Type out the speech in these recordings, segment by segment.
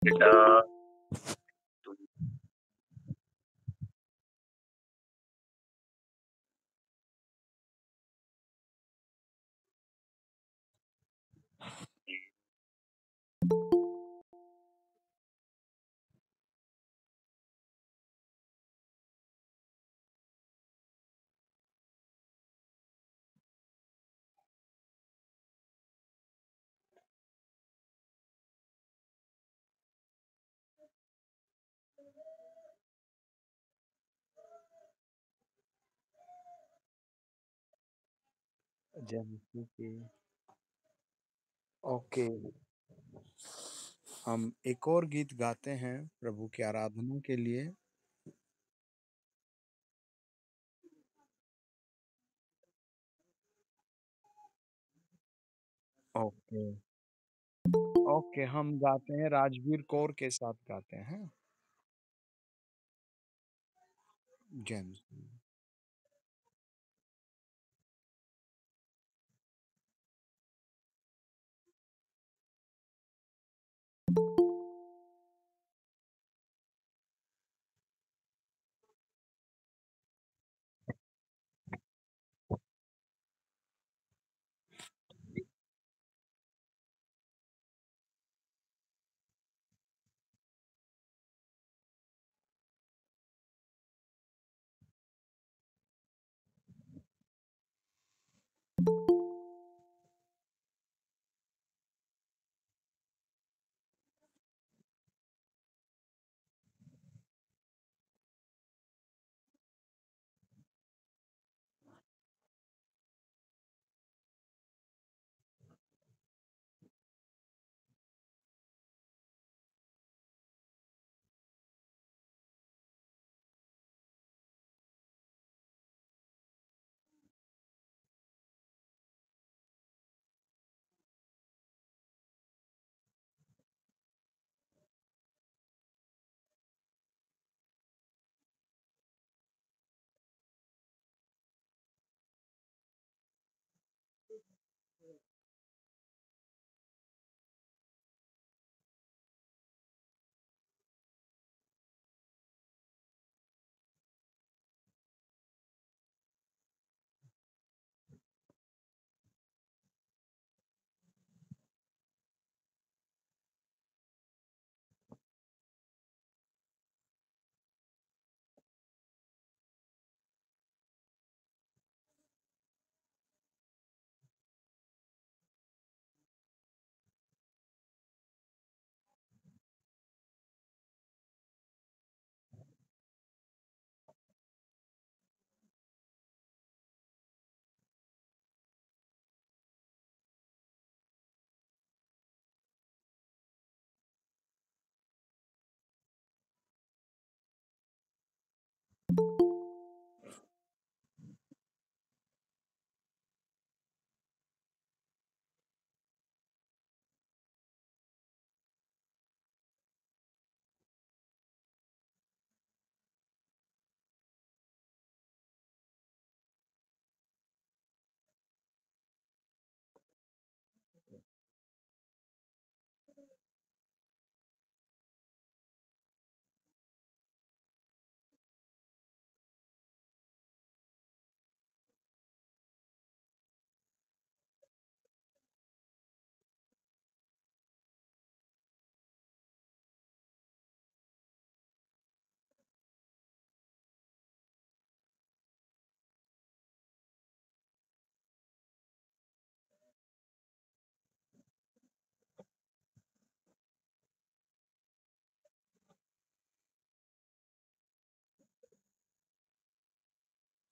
बेटा तुम जैसे कि ओके, हम एक और गीत गाते हैं प्रभु की आराधना के लिए। ओके, ओके, हम गाते हैं राजवीर कौर के साथ गाते हैं। जेम्स।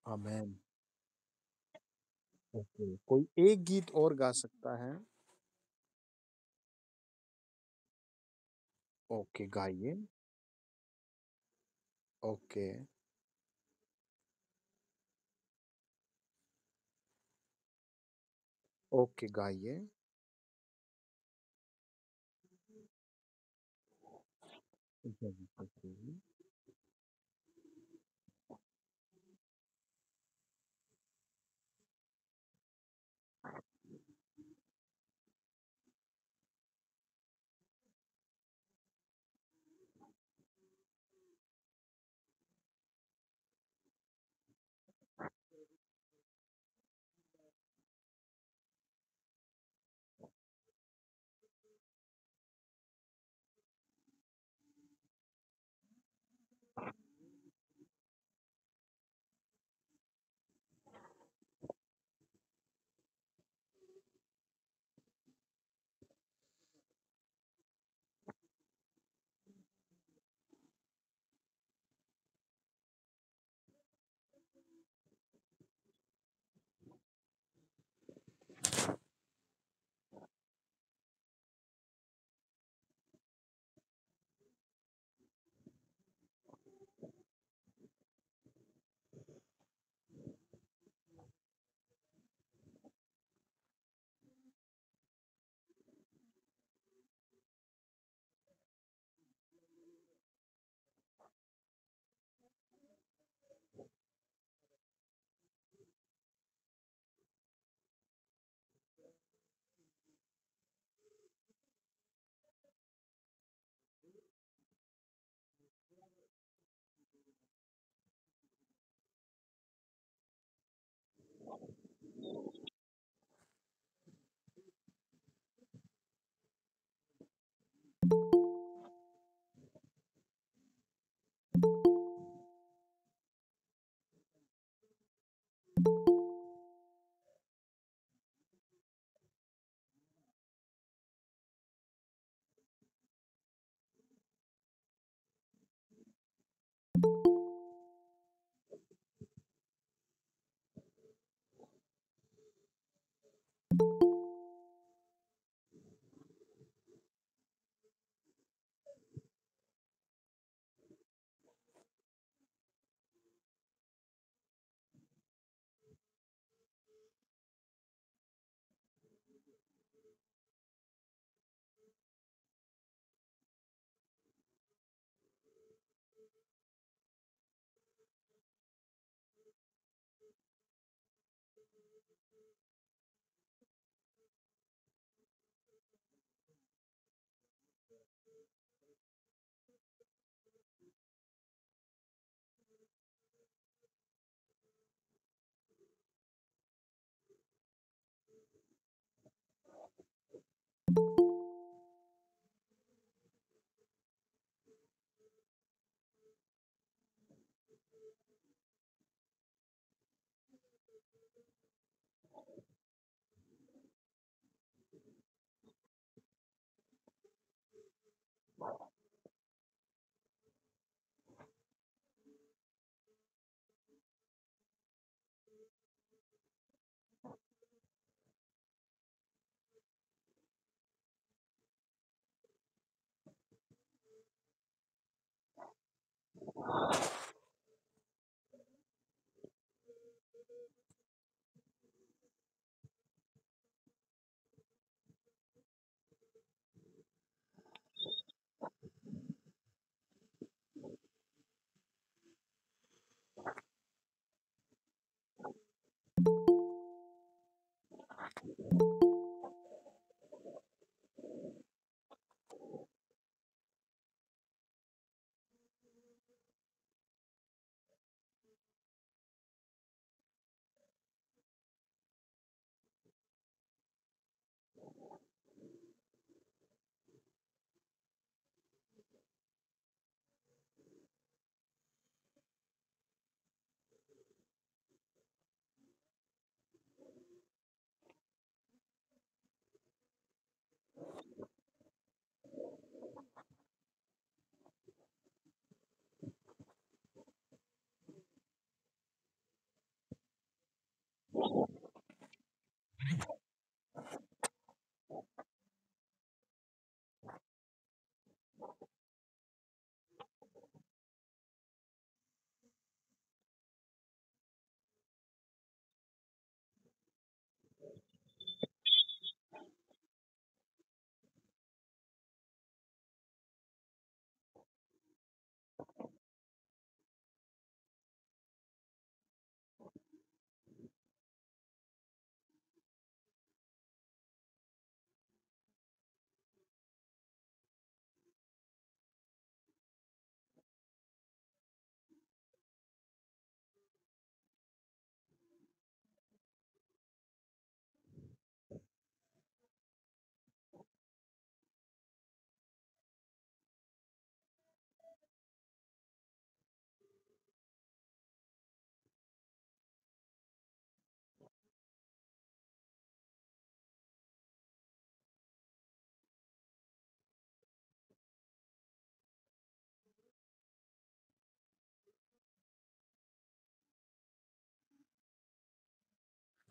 आमेन। ओके, कोई एक गीत और गा सकता है? ओके, गाइए। ओके, ओके, गाइए। ओके,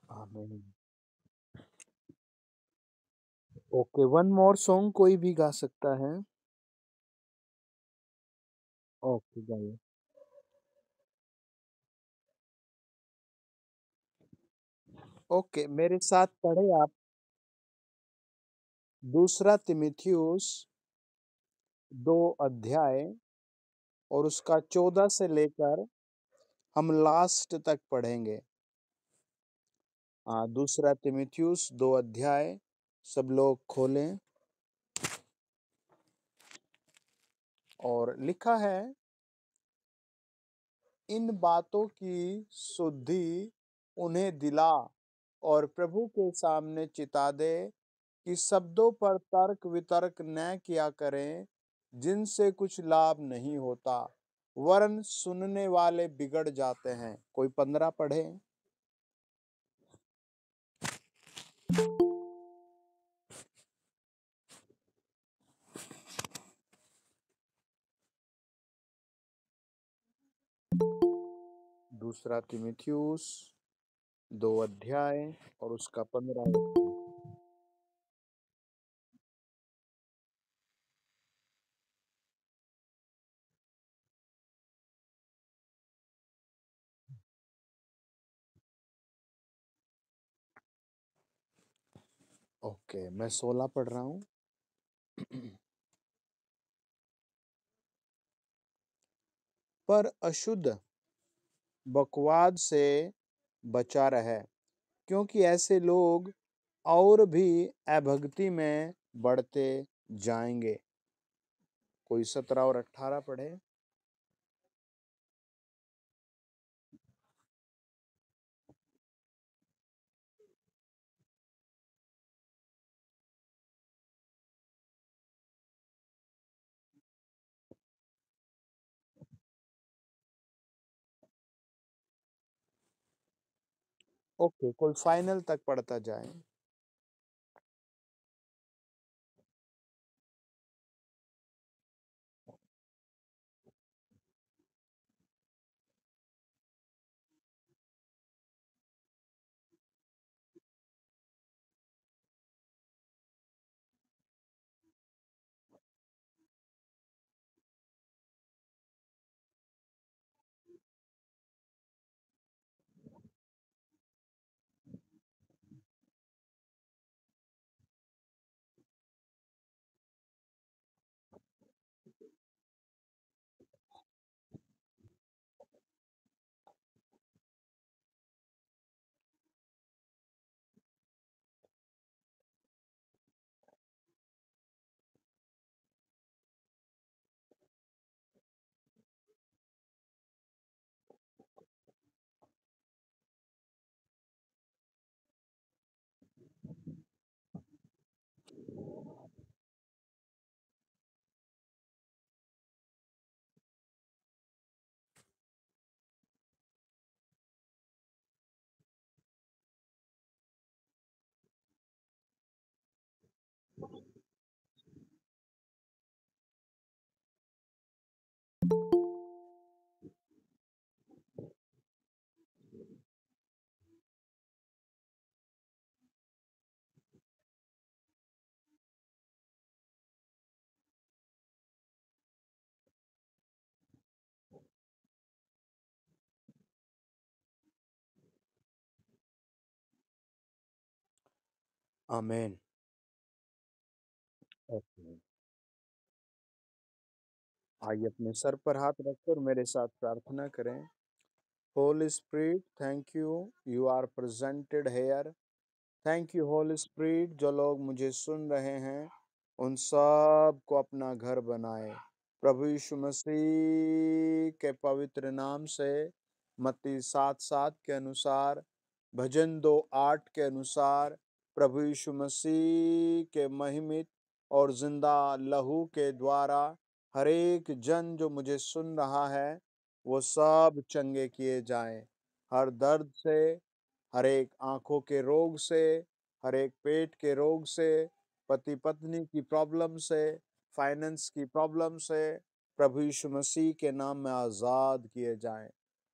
आमीन। ओके, वन मोर सॉन्ग कोई भी गा सकता है। ओके, गाइए। ओके, मेरे साथ पढ़े आप। दूसरा तिमुथियुस 2 अध्याय और उसका 14 से लेकर हम लास्ट तक पढ़ेंगे। दूसरा तिमुथियुस 2 अध्याय, सब लोग खोलें। और लिखा है, इन बातों की शुद्धि उन्हें दिला और प्रभु के सामने चिता दे कि शब्दों पर तर्क वितर्क न किया करें, जिनसे कुछ लाभ नहीं होता, वरन सुनने वाले बिगड़ जाते हैं। कोई 15 पढ़े। दूसरा तिमुथियुस 2 अध्याय और उसका 15। ओके, मैं 16 पढ़ रहा हूँ। पर अशुद्ध बकवाद से बचा रहे, क्योंकि ऐसे लोग और भी अभक्ति में बढ़ते जाएंगे। कोई 17 और 18 पढ़े। ओके, कोई फाइनल तक पढ़ता जाए। आमीन। ओके। आइए अपने सर पर हाथ रखकर मेरे साथ प्रार्थना करें। Holy spirit, thank you, you are presented here. Thank you holy spirit, जो लोग मुझे सुन रहे हैं उन सब को अपना घर बनाए। प्रभु यीशु मसीह के पवित्र नाम से मत्ती 7:7 के अनुसार, भजन 2:8 के अनुसार, प्रभु यीशु मसीह के महिमित और जिंदा लहू के द्वारा हर एक जन जो मुझे सुन रहा है वो सब चंगे किए जाएं। हर दर्द से, हर एक आंखों के रोग से, हर एक पेट के रोग से, पति पत्नी की प्रॉब्लम से, फाइनेंस की प्रॉब्लम से, प्रभु यीशु मसीह के नाम में आजाद किए जाएं।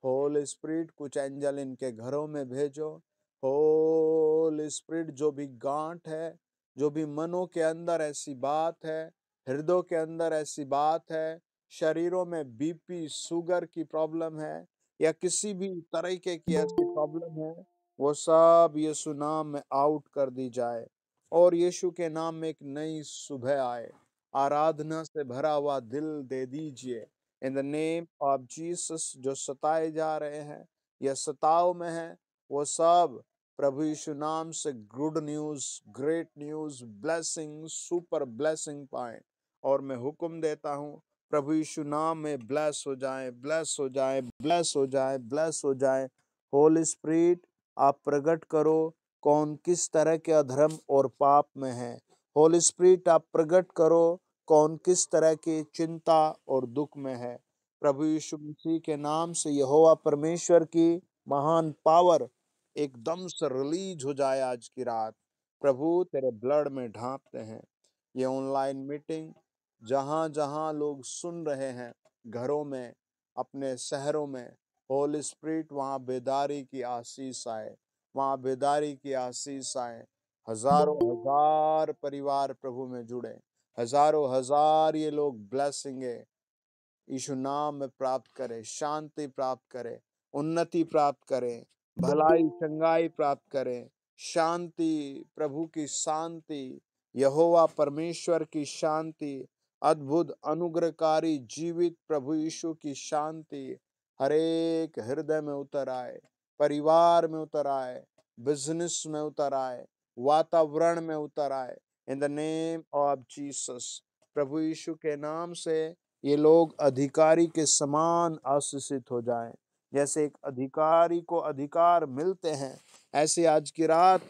होली स्पिरिट, कुछ एंजल इनके घरों में भेजो। होली स्पिरिट, जो भी गांठ है, जो भी मनों के अंदर ऐसी बात है, हृदयों के अंदर ऐसी बात है, शरीरों में बीपी शुगर की प्रॉब्लम है या किसी भी तरीके की ऐसी प्रॉब्लम है, वो सब यीशु नाम में आउट कर दी जाए और यीशु के नाम में एक नई सुबह आए। आराधना से भरा हुआ दिल दे दीजिए इन द नेम ऑफ जीसस। जो सताए जा रहे हैं या सताव में है, वो सब प्रभु यीशु नाम से good news, great news, blessing, super blessing पाए। और मैं हुक्म देता हूँ, प्रभु यीशु नाम में ब्लेस हो जाए, ब्लेस हो जाए, ब्लेस हो जाए, ब्लेस हो जाए। होली स्पिरिट, आप प्रकट करो कौन किस तरह के अधर्म और पाप में है। होली स्पिरिट, आप प्रकट करो कौन किस तरह की चिंता और दुख में है। प्रभु यीशु मसीह के नाम से यहोवा परमेश्वर की महान पावर एकदम से रिलीज हो जाए आज की रात। प्रभु तेरे ब्लड में ढांपते हैं ये ऑनलाइन मीटिंग, जहां जहां लोग सुन रहे हैं, घरों में, अपने शहरों में, होली स्पिरिट वहां बेदारी की आशीष आए, वहां बेदारी की आशीष आए। हजारों हजार परिवार प्रभु में जुड़े, हजारों हजार ये लोग ब्लेसिंग यीशु नाम में प्राप्त करे, शांति प्राप्त करे, उन्नति प्राप्त करें, भलाई चंगाई प्राप्त करें, शांति, प्रभु की शांति, यहोवा परमेश्वर की शांति, अद्भुत अनुग्रहकारी जीवित प्रभु यीशु की शांति हर एक हृदय में उतर आए, परिवार में उतर आए, बिजनेस में उतर आए, वातावरण में उतर आए। In the name of Jesus, प्रभु यीशु के नाम से ये लोग अधिकारी के समान आशीषित हो जाएं। जैसे एक अधिकारी को अधिकार मिलते हैं, ऐसे आज की रात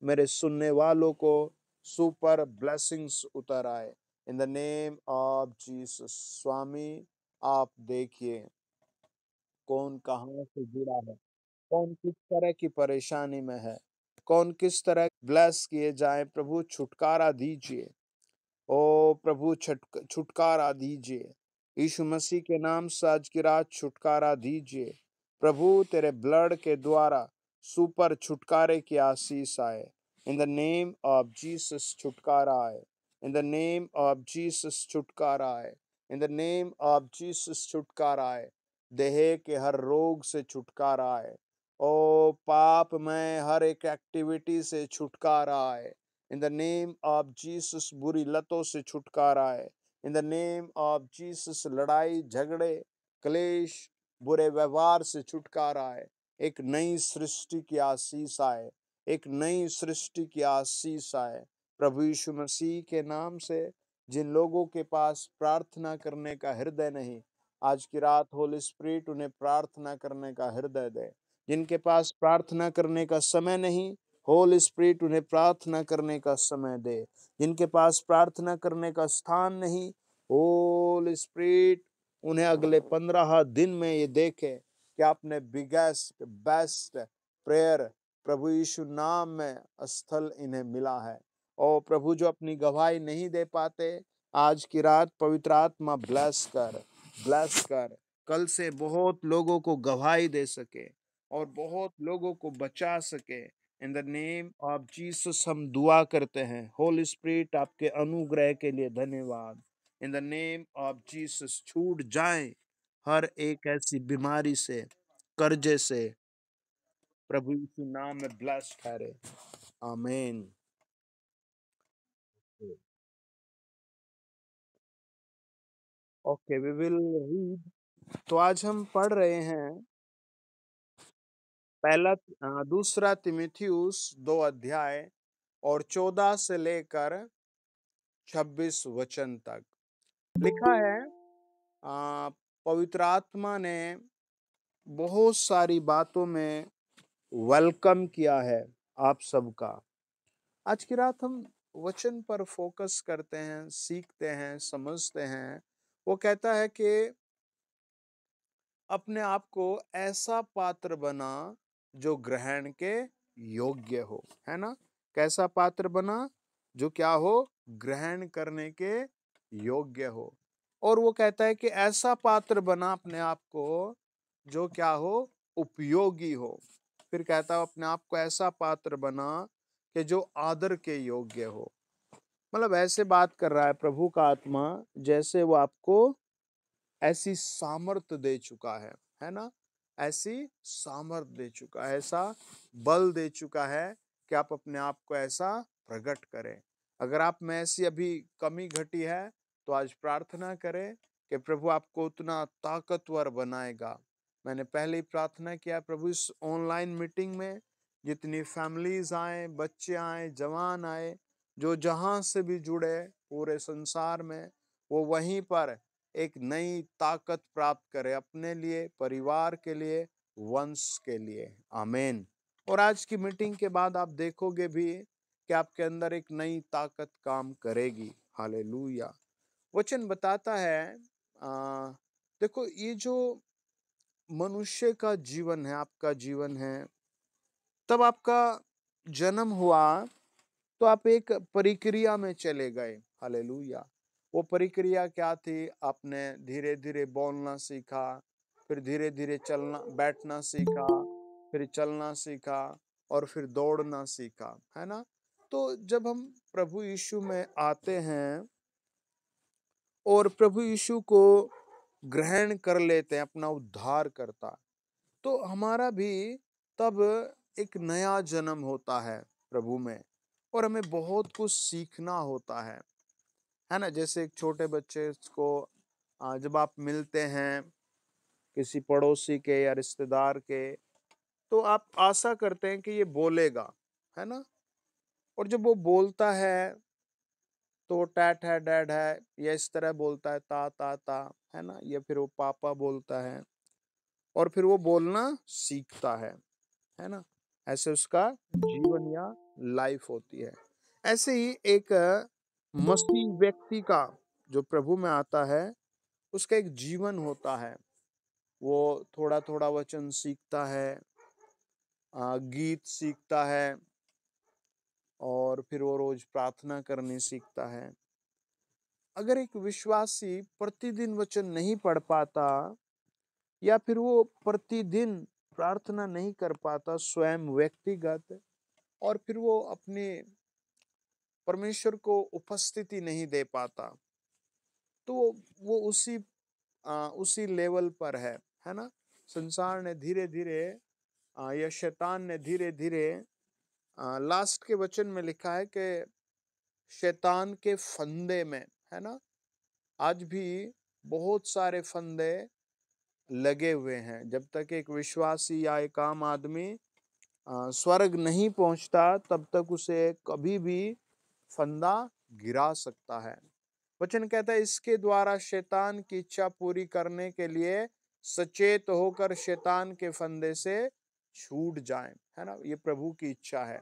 मेरे सुनने वालों को सुपर ब्लेसिंग्स उतर आए in the name of Jesus. स्वामी, आप देखिए कौन कहाँ से जुड़ा है, कौन किस तरह की परेशानी में है, कौन किस तरह ब्लेस किए जाए। प्रभु छुटकारा दीजिए, ओ प्रभु छुटकारा दीजिए। यीशु मसीह के नाम से आज की रात छुटकारा दीजिए। प्रभु तेरे ब्लड के द्वारा सुपर छुटकारे की आशीष आए। In the name of Jesus छुटकारा आए। In the name of Jesus छुटकारा आए। In the name of Jesus छुटकारा आए। देह के हर रोग से छुटकारा आए। ओ पाप में हर एक एक्टिविटी से छुटकारा आए। In the name of Jesus बुरी लतों से छुटकारा है। इन द नेम ऑफ जीसस लड़ाई झगड़े क्लेश बुरे व्यवहार से छुटकारा है। एक नई सृष्टि की आशीष आए, एक नई सृष्टि की आशीष आए। प्रभु यीशु मसीह के नाम से जिन लोगों के पास प्रार्थना करने का हृदय नहीं, आज की रात होली स्पिरिट उन्हें प्रार्थना करने का हृदय दे। जिनके पास प्रार्थना करने का समय नहीं, होली स्पिरिट उन्हें प्रार्थना करने का समय दे। जिनके पास प्रार्थना करने का स्थान नहीं, होली स्पिरिट उन्हें अगले 15 दिन में ये देखे कि आपने बिगेस्ट बेस्ट प्रेयर प्रभु यीशु नाम में स्थल इन्हें मिला है। और प्रभु जो अपनी गवाही नहीं दे पाते, आज की रात पवित्र आत्मा ब्लेस कर कल से बहुत लोगों को गवाही दे सके और बहुत लोगों को बचा सके। इन द नेम ऑफ जीसस हम दुआ करते हैं। होली स्पिरिट आपके अनुग्रह के लिए धन्यवाद। इन द नेम ऑफ जीसस छूट जाए हर एक ऐसी बीमारी से, कर्जे से, प्रभु यीशु नाम में ब्लेस ठहरे। Amen. Okay, we will read. तो आज हम पढ़ रहे हैं दूसरा तिमुथियुस 2 अध्याय और 14 से लेकर 26 वचन तक लिखा है। पवित्र आत्मा ने बहुत सारी बातों में वेलकम किया है आप सबका। आज की रात हम वचन पर फोकस करते हैं, सीखते हैं, समझते हैं। वो कहता है कि अपने आप को ऐसा पात्र बना जो ग्रहण के योग्य हो, है ना। कैसा पात्र बना जो क्या हो, ग्रहण करने के योग्य हो। और वो कहता है कि ऐसा पात्र बना अपने आप को जो क्या हो, उपयोगी हो। फिर कहता है अपने आप को ऐसा पात्र बना कि जो आदर के योग्य हो। मतलब ऐसे बात कर रहा है प्रभु का आत्मा जैसे वो आपको ऐसी सामर्थ दे चुका है ना। ऐसी सामर्थ दे चुका है, ऐसा बल दे चुका है कि आप अपने आप को ऐसा प्रकट करें। अगर आप में ऐसी अभी कमी घटी है तो आज प्रार्थना करें कि प्रभु आपको उतना ताकतवर बनाएगा। मैंने पहले ही प्रार्थना किया, प्रभु इस ऑनलाइन मीटिंग में जितनी फैमिलीज आए, बच्चे आए, जवान आए, जो जहां से भी जुड़े पूरे संसार में, वो वहीं पर एक नई ताकत प्राप्त करे अपने लिए, परिवार के लिए, वंश के लिए। आमीन। और आज की मीटिंग के बाद आप देखोगे भी कि आपके अंदर एक नई ताकत काम करेगी। हालेलुया। वचन बताता है देखो ये जो मनुष्य का जीवन है, आपका जीवन है, तब आपका जन्म हुआ तो आप एक प्रक्रिया में चले गए। हालेलुया। वो प्रक्रिया क्या थी? आपने धीरे धीरे बोलना सीखा, फिर धीरे धीरे चलना बैठना सीखा, फिर चलना सीखा और फिर दौड़ना सीखा, है ना। तो जब हम प्रभु यीशु में आते हैं और प्रभु यीशु को ग्रहण कर लेते हैं अपना उद्धार करता, तो हमारा भी तब एक नया जन्म होता है प्रभु में। और हमें बहुत कुछ सीखना होता है ना। जैसे एक छोटे बच्चे को जब आप मिलते हैं किसी पड़ोसी के या रिश्तेदार के, तो आप आशा करते हैं कि ये बोलेगा, है ना? और जब वो बोलता है तो टैट है, डैड है, या इस तरह बोलता है ता, है ना? या फिर वो पापा बोलता है और फिर वो बोलना सीखता है ना? ऐसे उसका जीवन या लाइफ होती है। ऐसे ही एक मसीह व्यक्ति का जो प्रभु में आता है, उसका एक जीवन होता है। वो थोड़ा-थोड़ा वचन सीखता है, गीत सीखता है और फिर वो रोज प्रार्थना करनी सीखता है। अगर एक विश्वासी प्रतिदिन वचन नहीं पढ़ पाता या फिर वो प्रतिदिन प्रार्थना नहीं कर पाता स्वयं व्यक्तिगत, और फिर वो अपने परमेश्वर को उपस्थिति नहीं दे पाता, तो वो उसी लेवल पर है ना? संसार ने धीरे-धीरे या शैतान ने धीरे-धीरे, लास्ट के वचन में लिखा है कि शैतान के फंदे में, है ना? आज भी बहुत सारे फंदे लगे हुए हैं। जब तक एक विश्वासी या एक आम आदमी स्वर्ग नहीं पहुंचता, तब तक उसे कभी भी फंदा गिरा सकता है। वचन कहता है इसके द्वारा शैतान की इच्छा पूरी करने के लिए सचेत होकर शैतान के फंदे से छूट जाएं, है ना? ये प्रभु की इच्छा है।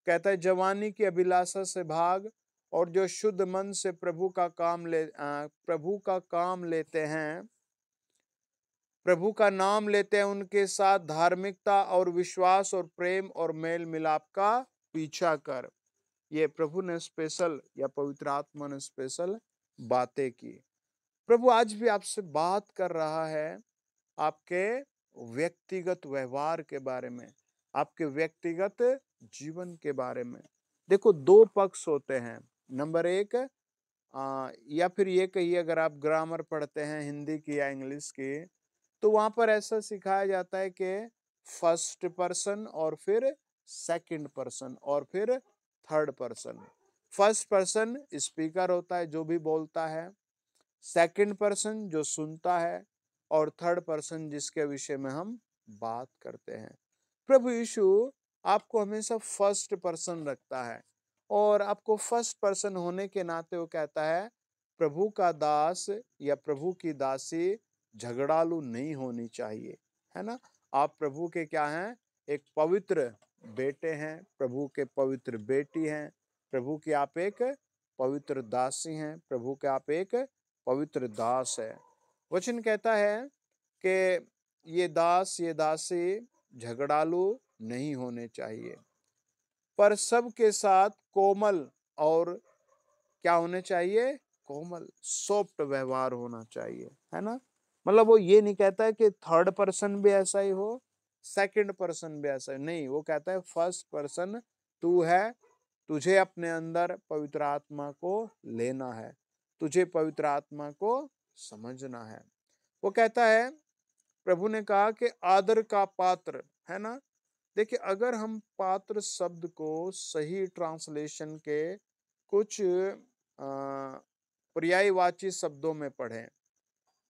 कहता है जवानी की अभिलाषा से भाग, और जो शुद्ध मन से प्रभु का काम लेते हैं, प्रभु का नाम लेते हैं, उनके साथ धार्मिकता और विश्वास और प्रेम और मेल मिलाप का पीछा कर। ये प्रभु ने स्पेशल या पवित्र आत्मा ने स्पेशल बातें की। प्रभु आज भी आपसे बात कर रहा है आपके व्यक्तिगत व्यवहार के बारे में, आपके व्यक्तिगत जीवन के बारे में। देखो, दो पक्ष होते हैं। नंबर एक, या फिर ये कहिए, अगर आप ग्रामर पढ़ते हैं हिंदी की या इंग्लिश की, तो वहां पर ऐसा सिखाया जाता है कि फर्स्ट पर्सन और फिर सेकंड पर्सन और फिर third person. First person speaker होता है जो भी बोलता है, सेकंड पर्सन जो सुनता है, और थर्ड पर्सन जिसके विषय में हम बात करते हैं। प्रभु यीशु आपको हमेशा फर्स्ट पर्सन रखता है, और आपको फर्स्ट पर्सन होने के नाते वो कहता है प्रभु का दास या प्रभु की दासी झगड़ालू नहीं होनी चाहिए, है ना? आप प्रभु के क्या हैं? एक पवित्र बेटे हैं, प्रभु के पवित्र बेटी हैं, प्रभु की आप एक पवित्र दासी हैं, प्रभु के आप एक पवित्र दास है। वचन कहता है कि ये दास ये दासी झगड़ालू नहीं होने चाहिए, पर सबके साथ कोमल और क्या होने चाहिए? कोमल, सॉफ्ट व्यवहार होना चाहिए, है ना? मतलब वो ये नहीं कहता है कि थर्ड पर्सन भी ऐसा ही हो, सेकंड पर्सन भी ऐसा ही नहीं। वो कहता है फर्स्ट पर्सन तू है, तुझे अपने अंदर पवित्र आत्मा को लेना है, तुझे पवित्र आत्मा को समझना है। वो कहता है, प्रभु ने कहा कि आदर का पात्र, है ना? देखिए, अगर हम पात्र शब्द को सही ट्रांसलेशन के कुछ पर्यायवाची शब्दों में पढ़ें,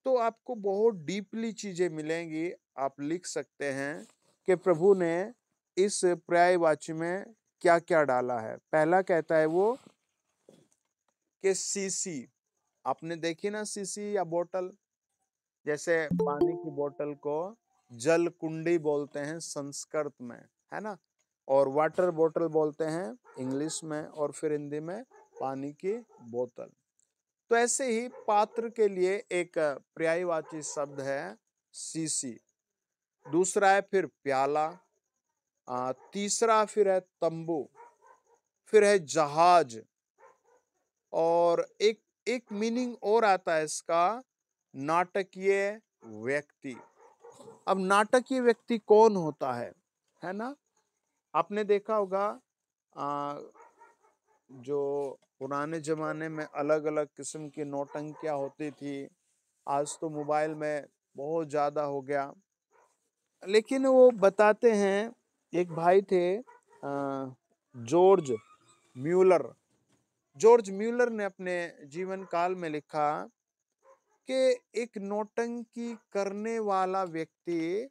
तो आपको बहुत डीपली चीजें मिलेंगी। आप लिख सकते हैं कि प्रभु ने इस पर्यायवाची में क्या क्या डाला है। पहला कहता है वो कि सीसी, आपने देखी ना सीसी या बोतल, जैसे पानी की बोतल को जल कुंडी बोलते हैं संस्कृत में, है ना? और वाटर बोतल बोलते हैं इंग्लिश में, और फिर हिंदी में पानी की बोतल। तो ऐसे ही पात्र के लिए एक पर्यायवाची शब्द है सीसी। दूसरा है फिर प्याला, तीसरा फिर है तंबू, फिर है जहाज, और एक एक मीनिंग और आता है इसका, नाटकीय व्यक्ति। अब नाटकीय व्यक्ति कौन होता है ना? आपने देखा होगा, आ, जो पुराने जमाने में अलग अलग किस्म की नौटंकियां होती थी, आज तो मोबाइल में बहुत ज्यादा हो गया। लेकिन वो बताते हैं, एक भाई थे जॉर्ज म्यूलर। जॉर्ज म्यूलर ने अपने जीवन काल में लिखा कि एक नौटंकी करने वाला व्यक्ति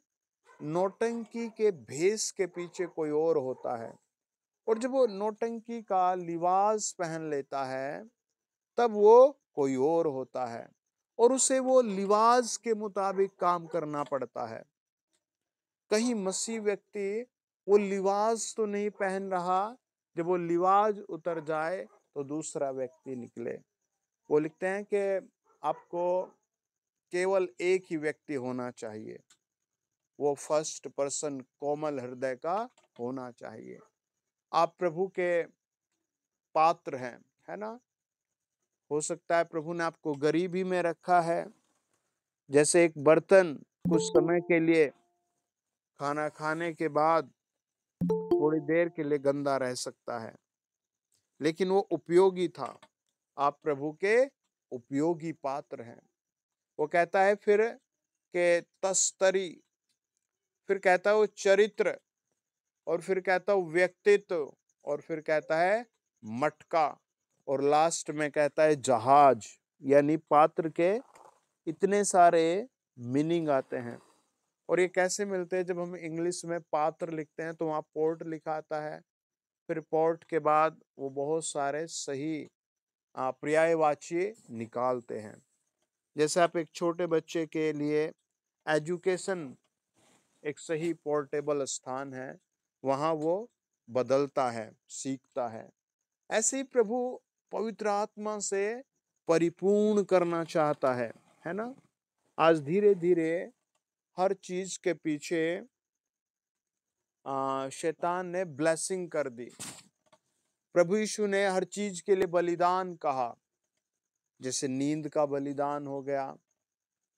नौटंकी के भेष के पीछे कोई और होता है, और जब वो नौटंकी का लिबास पहन लेता है तब वो कोई और होता है, और उसे वो लिबास के मुताबिक काम करना पड़ता है। कहीं मसीह व्यक्ति वो लिबास तो नहीं पहन रहा, जब वो लिबास उतर जाए तो दूसरा व्यक्ति निकले। वो लिखते हैं कि आपको केवल एक ही व्यक्ति होना चाहिए, वो फर्स्ट पर्सन कोमल हृदय का होना चाहिए। आप प्रभु के पात्र हैं, है ना। हो सकता है प्रभु ने आपको गरीबी में रखा है, जैसे एक बर्तन कुछ समय के लिए खाना खाने के बाद थोड़ी देर के लिए गंदा रह सकता है, लेकिन वो उपयोगी था। आप प्रभु के उपयोगी पात्र हैं। वो कहता है फिर के तस्तरी, फिर कहता है वो चरित्र, और फिर कहता है व्यक्तित्व, और फिर कहता है मटका, और लास्ट में कहता है जहाज। यानी पात्र के इतने सारे मीनिंग आते हैं। और ये कैसे मिलते हैं? जब हम इंग्लिश में पात्र लिखते हैं तो वहाँ पोर्ट लिखा आता है, फिर पोर्ट के बाद वो बहुत सारे सही पर्यायवाची निकालते हैं। जैसे आप एक छोटे बच्चे के लिए एजुकेशन एक सही पोर्टेबल स्थान है, वहाँ वो बदलता है, सीखता है। ऐसे ही प्रभु पवित्र आत्मा से परिपूर्ण करना चाहता है ना। आज धीरे धीरे हर चीज के पीछे शैतान ने ब्लेसिंग कर दी। प्रभु यीशु ने हर चीज के लिए बलिदान कहा, जैसे नींद का बलिदान हो गया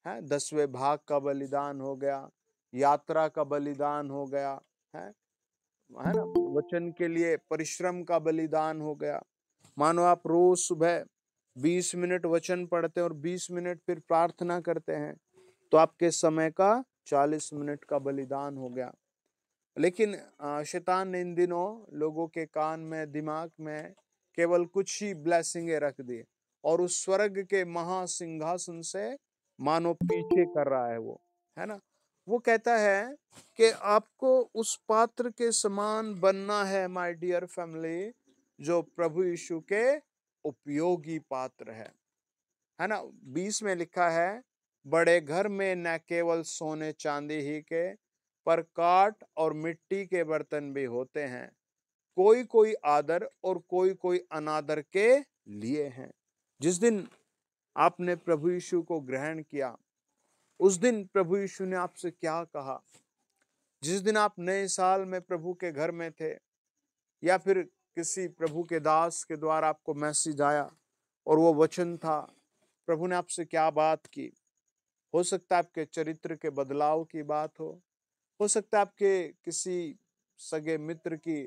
है, 10वें भाग का बलिदान हो गया, यात्रा का बलिदान हो गया है ना, वचन के लिए परिश्रम का बलिदान हो गया। मानो आप रोज सुबह 20 मिनट वचन पढ़ते हैं और 20 मिनट फिर प्रार्थना करते हैं, तो आपके समय का 40 मिनट का बलिदान हो गया। लेकिन शैतान ने इन दिनों लोगों के कान में, दिमाग में केवल कुछ ही ब्लेसिंगें रख दी, और उस स्वर्ग के महासिंहासन से मानो पीछे कर रहा है वो, है ना। वो कहता है कि आपको उस पात्र के समान बनना है माय डियर फैमिली, जो प्रभु यीशु के उपयोगी पात्र है ना। 20 में लिखा है, बड़े घर में न केवल सोने चांदी ही के, पर काठ और मिट्टी के बर्तन भी होते हैं, कोई कोई आदर और कोई कोई अनादर के लिए हैं। जिस दिन आपने प्रभु यीशु को ग्रहण किया, उस दिन प्रभु यीशु ने आपसे क्या कहा? जिस दिन आप नए साल में प्रभु के घर में थे, या फिर किसी प्रभु के दास के द्वारा आपको मैसेज आया और वो वचन था, प्रभु ने आपसे क्या बात की? हो सकता है आपके चरित्र के बदलाव की बात हो सकता है आपके किसी सगे मित्र की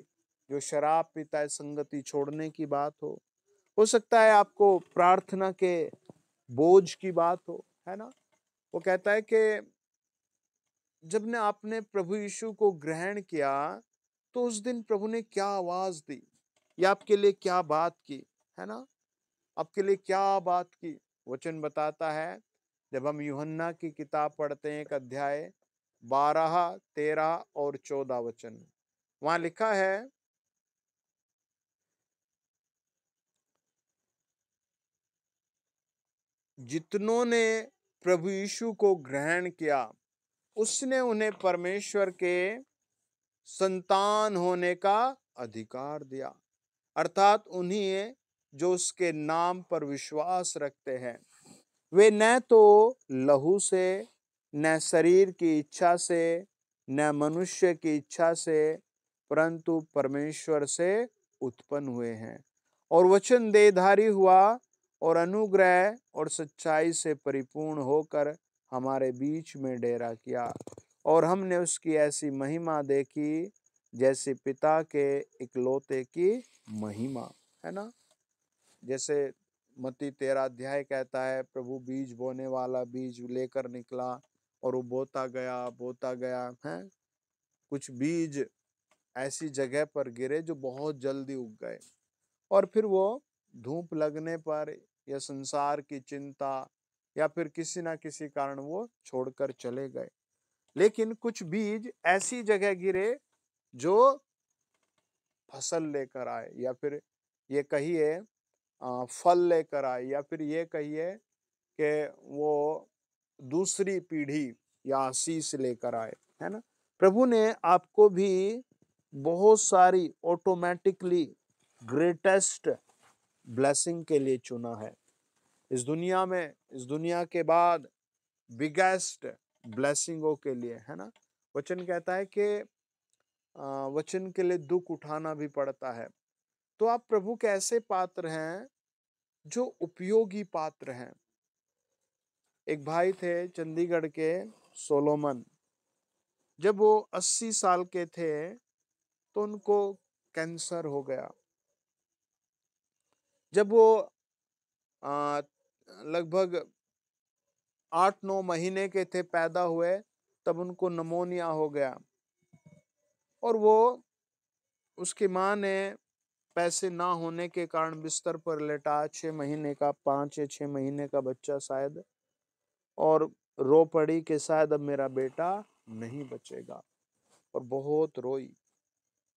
जो शराब पीता है संगति छोड़ने की बात हो सकता है आपको प्रार्थना के बोझ की बात हो, है ना। वो कहता है कि जब ने आपने प्रभु यीशु को ग्रहण किया, तो उस दिन प्रभु ने क्या आवाज दी, या आपके लिए क्या बात की, है ना। आपके लिए क्या बात की? वचन बताता है, जब हम यूहन्ना की किताब पढ़ते हैं, एक अध्याय 12, 13 और 14 वचन, वहां लिखा है, जितनों ने प्रभु यीशु को ग्रहण किया, उसने उन्हें परमेश्वर के संतान होने का अधिकार दिया, अर्थात उन्हीं जो उसके नाम पर विश्वास रखते हैं। वे न तो लहू से, न शरीर की इच्छा से, न मनुष्य की इच्छा से, परंतु परमेश्वर से उत्पन्न हुए हैं। और वचन देहधारी हुआ और अनुग्रह और सच्चाई से परिपूर्ण होकर हमारे बीच में डेरा किया, और हमने उसकी ऐसी महिमा देखी जैसे पिता के इकलौते की महिमा, है ना। जैसे मत्ती 13 अध्याय कहता है, प्रभु बीज बोने वाला बीज लेकर निकला और वो बोता गया है। कुछ बीज ऐसी जगह पर गिरे जो बहुत जल्दी उग गए, और फिर वो धूप लगने पर या संसार की चिंता या फिर किसी ना किसी कारण वो छोड़कर चले गए। लेकिन कुछ बीज ऐसी जगह गिरे जो फसल लेकर आए, या फिर ये कहिए फल लेकर आए, या फिर ये कहिए कि वो दूसरी पीढ़ी या आशीष लेकर आए, है ना। प्रभु ने आपको भी बहुत सारी ऑटोमेटिकली ग्रेटेस्ट ब्लेसिंग के लिए चुना है इस दुनिया में, इस दुनिया के बाद बिगेस्ट ब्लेसिंगों के लिए, है ना। वचन कहता है कि वचन के लिए दुख उठाना भी पड़ता है। तो आप प्रभु के ऐसे पात्र हैं जो उपयोगी पात्र हैं। एक भाई थे चंडीगढ़ के, सोलोमन। जब वो 80 साल के थे तो उनको कैंसर हो गया। जब वो आ, लगभग 8-9 महीने के थे, पैदा हुए, तब उनको निमोनिया हो गया। और वो उसकी माँ ने पैसे ना होने के कारण बिस्तर पर लेटा, 6 महीने का, 5 या 6 महीने का बच्चा शायद, और रो पड़ी कि शायद अब मेरा बेटा नहीं बचेगा, और बहुत रोई।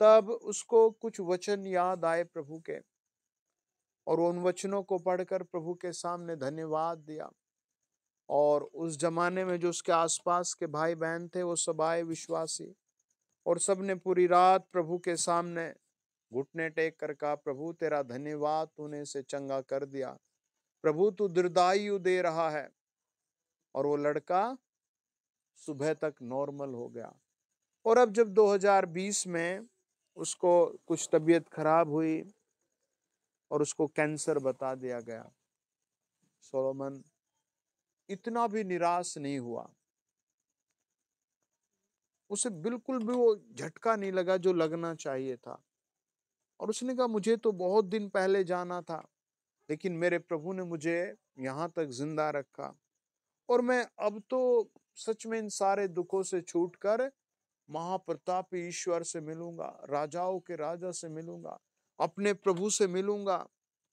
तब उसको कुछ वचन याद आए प्रभु के, और उन वचनों को पढ़कर प्रभु के सामने धन्यवाद दिया। और उस जमाने में जो उसके आसपास के भाई बहन थे वो सब आए विश्वासी, और सबने पूरी रात प्रभु के सामने घुटने टेक कर कहा, प्रभु तेरा धन्यवाद, तूने इसे चंगा कर दिया। प्रभु तू दीर्घायु दे रहा है। और वो लड़का सुबह तक नॉर्मल हो गया। और अब जब 2020 में उसको कुछ तबीयत खराब हुई और उसको कैंसर बता दिया गया, सोलोमन इतना भी निराश नहीं हुआ। उसे बिल्कुल भी वो झटका नहीं लगा जो लगना चाहिए था। और उसने कहा, मुझे तो बहुत दिन पहले जाना था, लेकिन मेरे प्रभु ने मुझे यहाँ तक जिंदा रखा, और मैं अब तो सच में इन सारे दुखों से छूटकर महाप्रतापी ईश्वर से मिलूंगा, राजाओं के राजा से मिलूंगा, अपने प्रभु से मिलूंगा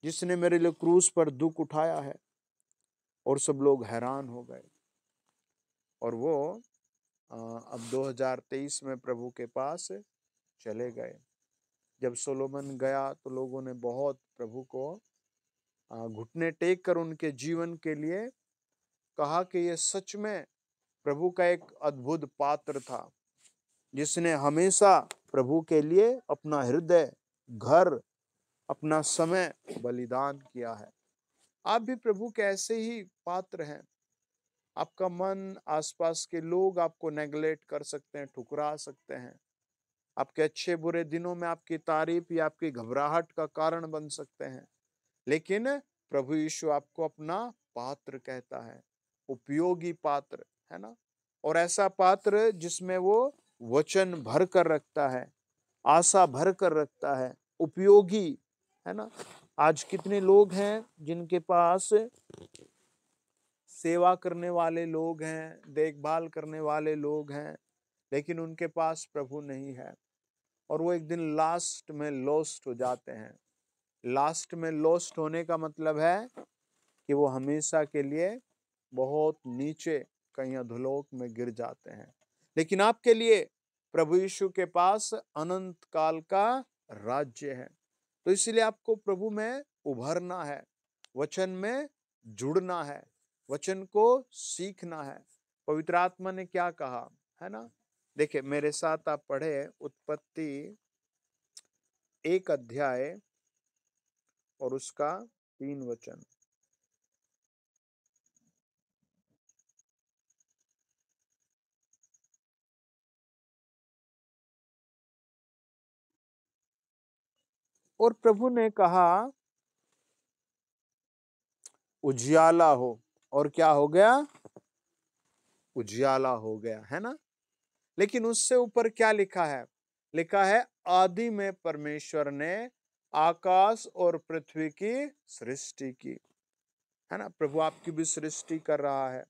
जिसने मेरे लिए क्रूस पर दुख उठाया है। और सब लोग हैरान हो गए। और वो अब 2023 में प्रभु के पास चले गए। जब सोलोमन गया तो लोगों ने बहुत प्रभु को घुटने टेक कर उनके जीवन के लिए कहा कि ये सच में प्रभु का एक अद्भुत पात्र था, जिसने हमेशा प्रभु के लिए अपना हृदय, घर, अपना समय बलिदान किया है। आप भी प्रभु के ऐसे ही पात्र हैं। आपका मन, आसपास के लोग आपको नेगलेक्ट कर सकते हैं, ठुकरा सकते हैं। आपके अच्छे बुरे दिनों में आपकी तारीफ या आपकी घबराहट का कारण बन सकते हैं, लेकिन प्रभु यीशु आपको अपना पात्र कहता है, उपयोगी पात्र, है ना। और ऐसा पात्र जिसमें वो वचन भर कर रखता है, आशा भर कर रखता है, उपयोगी, है ना। आज कितने लोग हैं जिनके पास सेवा करने वाले लोग हैं, देखभाल करने वाले लोग हैं, लेकिन उनके पास प्रभु नहीं है, और वो एक दिन लास्ट में लॉस्ट हो जाते हैं। लास्ट में लॉस्ट होने का मतलब है कि वो हमेशा के लिए बहुत नीचे कहीं अधोलोक में गिर जाते हैं। लेकिन आपके लिए प्रभु यीशु के पास अनंत काल का राज्य है। तो इसलिए आपको प्रभु में उभरना है, वचन में जुड़ना है, वचन को सीखना है। पवित्र आत्मा ने क्या कहा, है ना। देखिए मेरे साथ आप पढ़े उत्पत्ति 1 अध्याय और उसका 3 वचन। और प्रभु ने कहा उजियाला हो, और क्या हो गया, उजियाला हो गया, है ना। लेकिन उससे ऊपर क्या लिखा है, लिखा है आदि में परमेश्वर ने आकाश और पृथ्वी की सृष्टि की, है ना। प्रभु आपकी भी सृष्टि कर रहा है।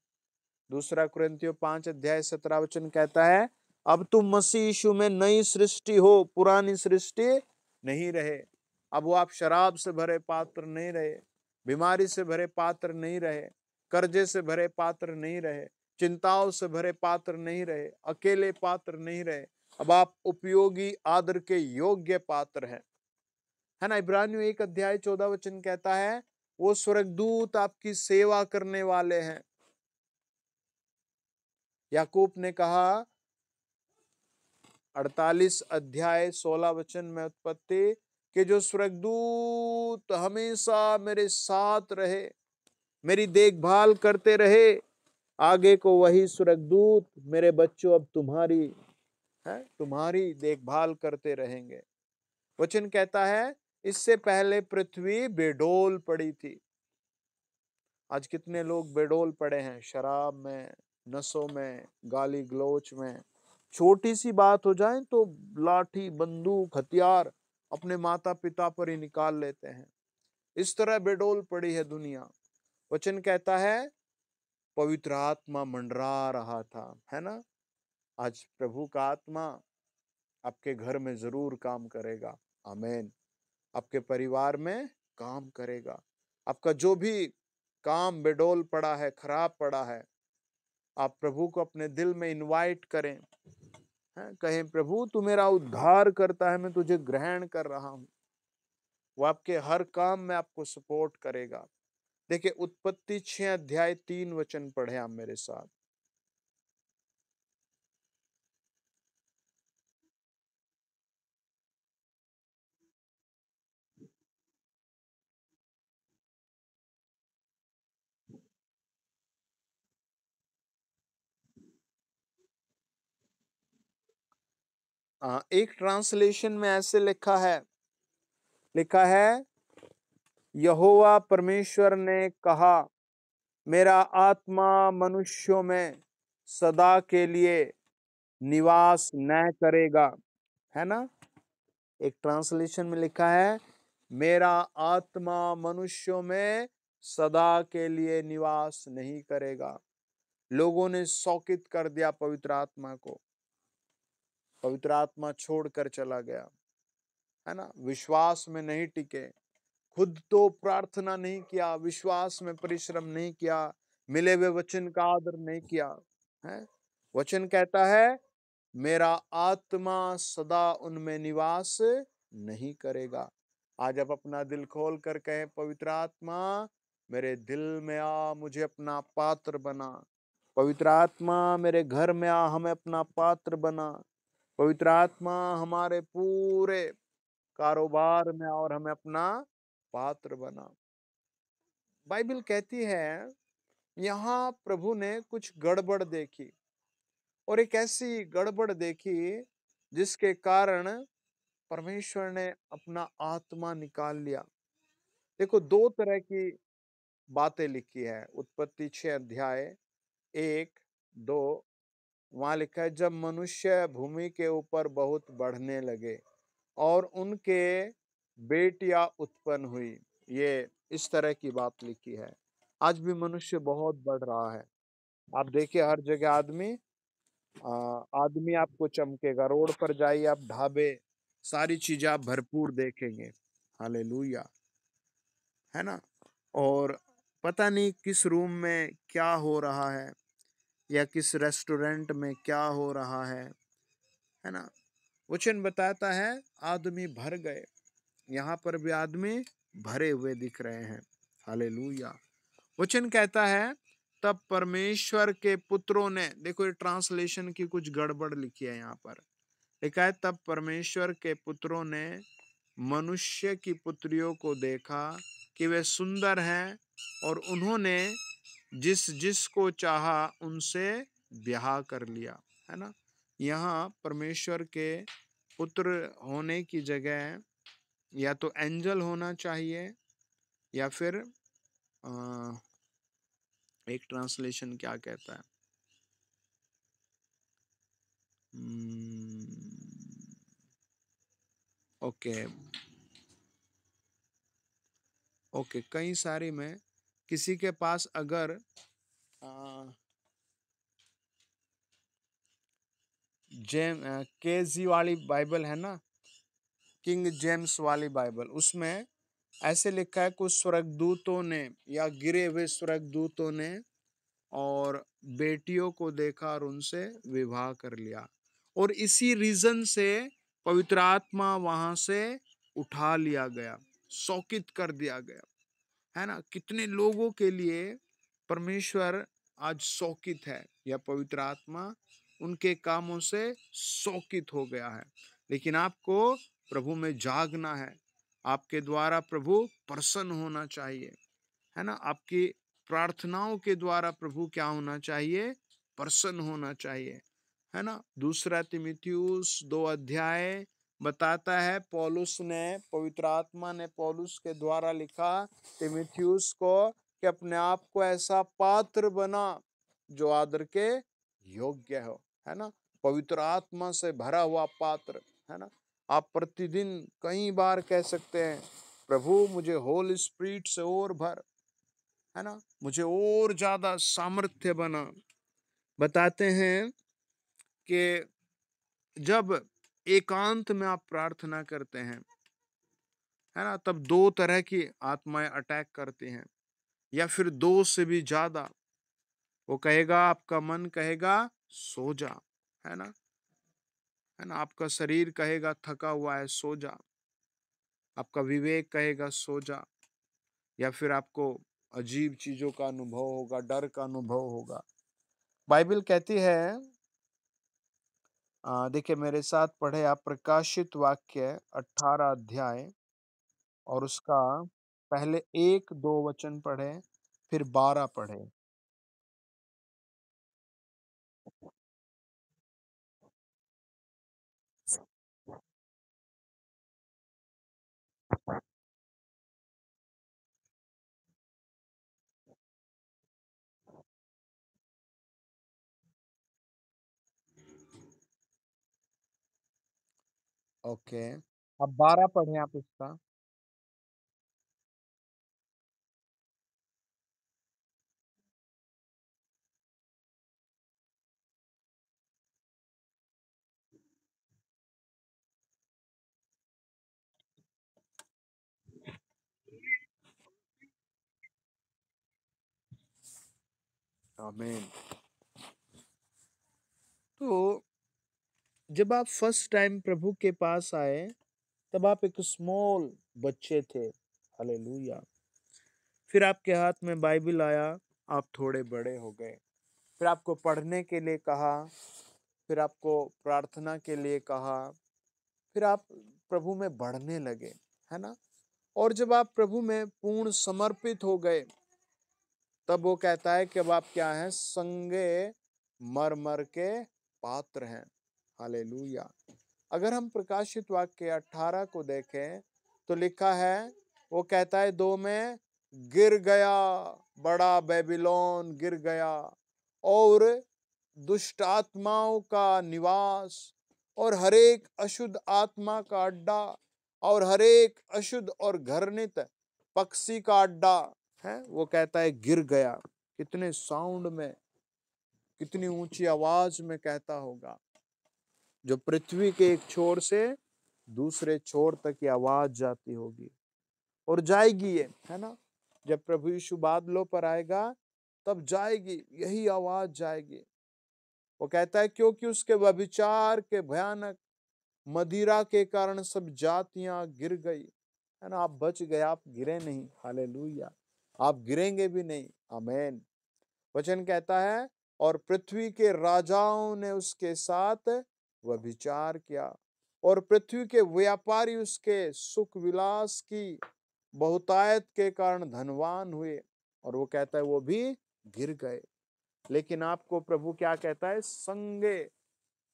2 कुरिन्थियों 5 अध्याय 17 वचन कहता है, अब तुम मसीह यीशु में नई सृष्टि हो, पुरानी सृष्टि नहीं रहे। अब वो आप शराब से भरे पात्र नहीं रहे, बीमारी से भरे पात्र नहीं रहे, कर्जे से भरे पात्र नहीं रहे, चिंताओं से भरे पात्र नहीं रहे, अकेले पात्र नहीं रहे। अब आप उपयोगी, आदर के योग्य पात्र हैं, है ना। इब्रानियों 1 अध्याय 14 वचन कहता है, वो स्वर्गदूत आपकी सेवा करने वाले हैं। याकूब ने कहा 48 अध्याय 16 वचन में उत्पत्ति, कि जो स्वर्गदूत हमेशा मेरे साथ रहे, मेरी देखभाल करते रहे, आगे को वही स्वर्गदूत मेरे बच्चों अब तुम्हारी देखभाल करते रहेंगे। वचन कहता है, इससे पहले पृथ्वी बेडोल पड़ी थी। आज कितने लोग बेडोल पड़े हैं, शराब में, नशों में, गाली गलौच में। छोटी सी बात हो जाए तो लाठी, बंदूक, हथियार अपने माता पिता पर ही निकाल लेते हैं। इस तरह बेडोल पड़ी है दुनिया। वचन कहता है, पवित्र आत्मा मंडरा रहा था, है ना। आज प्रभु का आत्मा आपके घर में जरूर काम करेगा। आमीन। आपके परिवार में काम करेगा। आपका जो भी काम बेडोल पड़ा है, खराब पड़ा है, आप प्रभु को अपने दिल में इनवाइट करें, कहें, प्रभु तू मेरा उद्धार करता है, मैं तुझे ग्रहण कर रहा हूं। वो आपके हर काम में आपको सपोर्ट करेगा। देखिए, उत्पत्ति 6 अध्याय 3 वचन पढ़े आप मेरे साथ। एक ट्रांसलेशन में ऐसे लिखा है, यहोवा परमेश्वर ने कहा, मेरा आत्मा मनुष्यों में सदा के लिए निवास न करेगा, है ना। एक ट्रांसलेशन में लिखा है, मेरा आत्मा मनुष्यों में सदा के लिए निवास नहीं करेगा। लोगों ने शौकित कर दिया पवित्र आत्मा को, पवित्र आत्मा छोड़कर चला गया, है ना। विश्वास में नहीं टिके, खुद तो प्रार्थना नहीं किया, विश्वास में परिश्रम नहीं किया, मिले हुए वचन का आदर नहीं किया, है। वचन कहता है, मेरा आत्मा सदा उनमें निवास नहीं करेगा। आज आप अपना दिल खोल कर कहें, पवित्र आत्मा मेरे दिल में आ, मुझे अपना पात्र बना। पवित्र आत्मा मेरे घर में आ, हमें अपना पात्र बना। पवित्र आत्मा हमारे पूरे कारोबार में आ और हमें अपना पात्र बना। बाइबल कहती है, यहाँ प्रभु ने कुछ गड़बड़ देखी, और एक ऐसी गड़बड़ देखी जिसके कारण परमेश्वर ने अपना आत्मा निकाल लिया। देखो, दो तरह की बातें लिखी है। उत्पत्ति 6 अध्याय 1-2, वहां लिखा है, जब मनुष्य भूमि के ऊपर बहुत बढ़ने लगे और उनके बेटियां उत्पन्न हुई। ये इस तरह की बात लिखी है। आज भी मनुष्य बहुत बढ़ रहा है। आप देखिए, हर जगह आदमी आपको चमकेगा। रोड पर जाइए आप, ढाबे, सारी चीजें आप भरपूर देखेंगे। हालेलुया, है ना। और पता नहीं किस रूम में क्या हो रहा है, या किस रेस्टोरेंट में क्या हो रहा है ना। वचन बताता है, आदमी भर गए। यहाँ पर भी आदमी भरे हुए दिख रहे हैं। हालेलुया। वचन कहता है, तब परमेश्वर के पुत्रों ने, देखो ये ट्रांसलेशन की कुछ गड़बड़ लिखी है यहाँ पर। लिखा है, तब परमेश्वर के पुत्रों ने मनुष्य की पुत्रियों को देखा कि वे सुंदर हैं, और उन्होंने जिस जिसको चाहा उनसे ब्याह कर लिया, है ना। यहाँ परमेश्वर के पुत्र होने की जगह या तो एंजल होना चाहिए, या फिर एक ट्रांसलेशन क्या कहता है, ओके ओके, कई सारी में किसी के पास अगर केजी वाली बाइबल है ना, किंग जेम्स वाली बाइबल, उसमें ऐसे लिखा है, कुछ स्वर्गदूतों ने या गिरे हुए स्वर्गदूतों ने और बेटियों को देखा और उनसे विवाह कर लिया। और इसी रीजन से पवित्र आत्मा वहां से उठा लिया गया, शौकित कर दिया गया, है ना। कितने लोगों के लिए परमेश्वर आज शौकित है, या पवित्र आत्मा उनके कामों से शौकित हो गया है। लेकिन आपको प्रभु में जागना है, आपके द्वारा प्रभु प्रसन्न होना चाहिए, है ना। आपकी प्रार्थनाओं के द्वारा प्रभु क्या होना चाहिए, प्रसन्न होना चाहिए, है ना। दूसरा तिमुथियुस 2 अध्याय बताता है, पौलुस ने, पवित्र आत्मा ने पौलुस के द्वारा लिखा तिमुथियुस को कि अपने आप को ऐसा पात्र बना जो आदर के योग्य हो, है ना। पवित्र आत्मा से भरा हुआ पात्र, है ना। आप प्रतिदिन कई बार कह सकते हैं, प्रभु मुझे होली स्पिरिट से और भर, है ना, मुझे और ज्यादा सामर्थ्य बना। बताते हैं कि जब एकांत में आप प्रार्थना करते हैं, है ना, तब 2 तरह की आत्माएं अटैक करती हैं, या फिर 2 से भी ज्यादा। वो कहेगा, आपका मन कहेगा सो जा, है ना, है ना। आपका शरीर कहेगा थका हुआ है, सो जा। आपका विवेक कहेगा सो जा, या फिर आपको अजीब चीजों का अनुभव होगा, डर का अनुभव होगा। बाइबल कहती है, देखिए मेरे साथ पढ़े आप प्रकाशित वाक्य 18 अध्याय, और उसका पहले 1-2 वचन पढ़े, फिर 12 पढ़े। ओके, अब 12 पढ़े आप इसका। आमीन। तो जब आप फर्स्ट टाइम प्रभु के पास आए, तब आप एक स्मॉल बच्चे थे, हालेलुया। फिर आपके हाथ में बाइबल आया, आप थोड़े बड़े हो गए। फिर आपको पढ़ने के लिए कहा, फिर आपको प्रार्थना के लिए कहा, फिर आप प्रभु में बढ़ने लगे, है ना। और जब आप प्रभु में पूर्ण समर्पित हो गए, तब वो कहता है कि अब आप क्या हैं, संगे मर मर के पात्र हैं, हालेलुया। अगर हम प्रकाशित वाक्य 18 को देखें, तो लिखा है, वो कहता है, 2 में गिर गया, बड़ा बेबीलोन गिर गया, और दुष्ट आत्माओं का निवास, और हरेक अशुद्ध आत्मा का अड्डा, और हरेक अशुद्ध और घृणित पक्षी का अड्डा है, वो कहता है गिर गया। कितने साउंड में, कितनी ऊंची आवाज में कहता होगा, जो पृथ्वी के एक छोर से दूसरे छोर तक ये आवाज जाती होगी, और जाएगी ये, है ना। जब प्रभु यीशु बादलों पर आएगा, तब जाएगी, यही आवाज जाएगी। वो कहता है, क्योंकि उसके व्यभिचार के भयानक मदिरा के कारण सब जातियां गिर गई, है ना। आप बच गए, आप गिरे नहीं, हालेलुया। आप गिरेंगे भी नहीं, आमीन। वचन कहता है, और पृथ्वी के राजाओं ने उसके साथ व्यभिचार किया, और पृथ्वी के व्यापारी उसके सुख विलास की बहुतायत के कारण धनवान हुए, और वो कहता है वो भी गिर गए। लेकिन आपको प्रभु क्या कहता है, संगे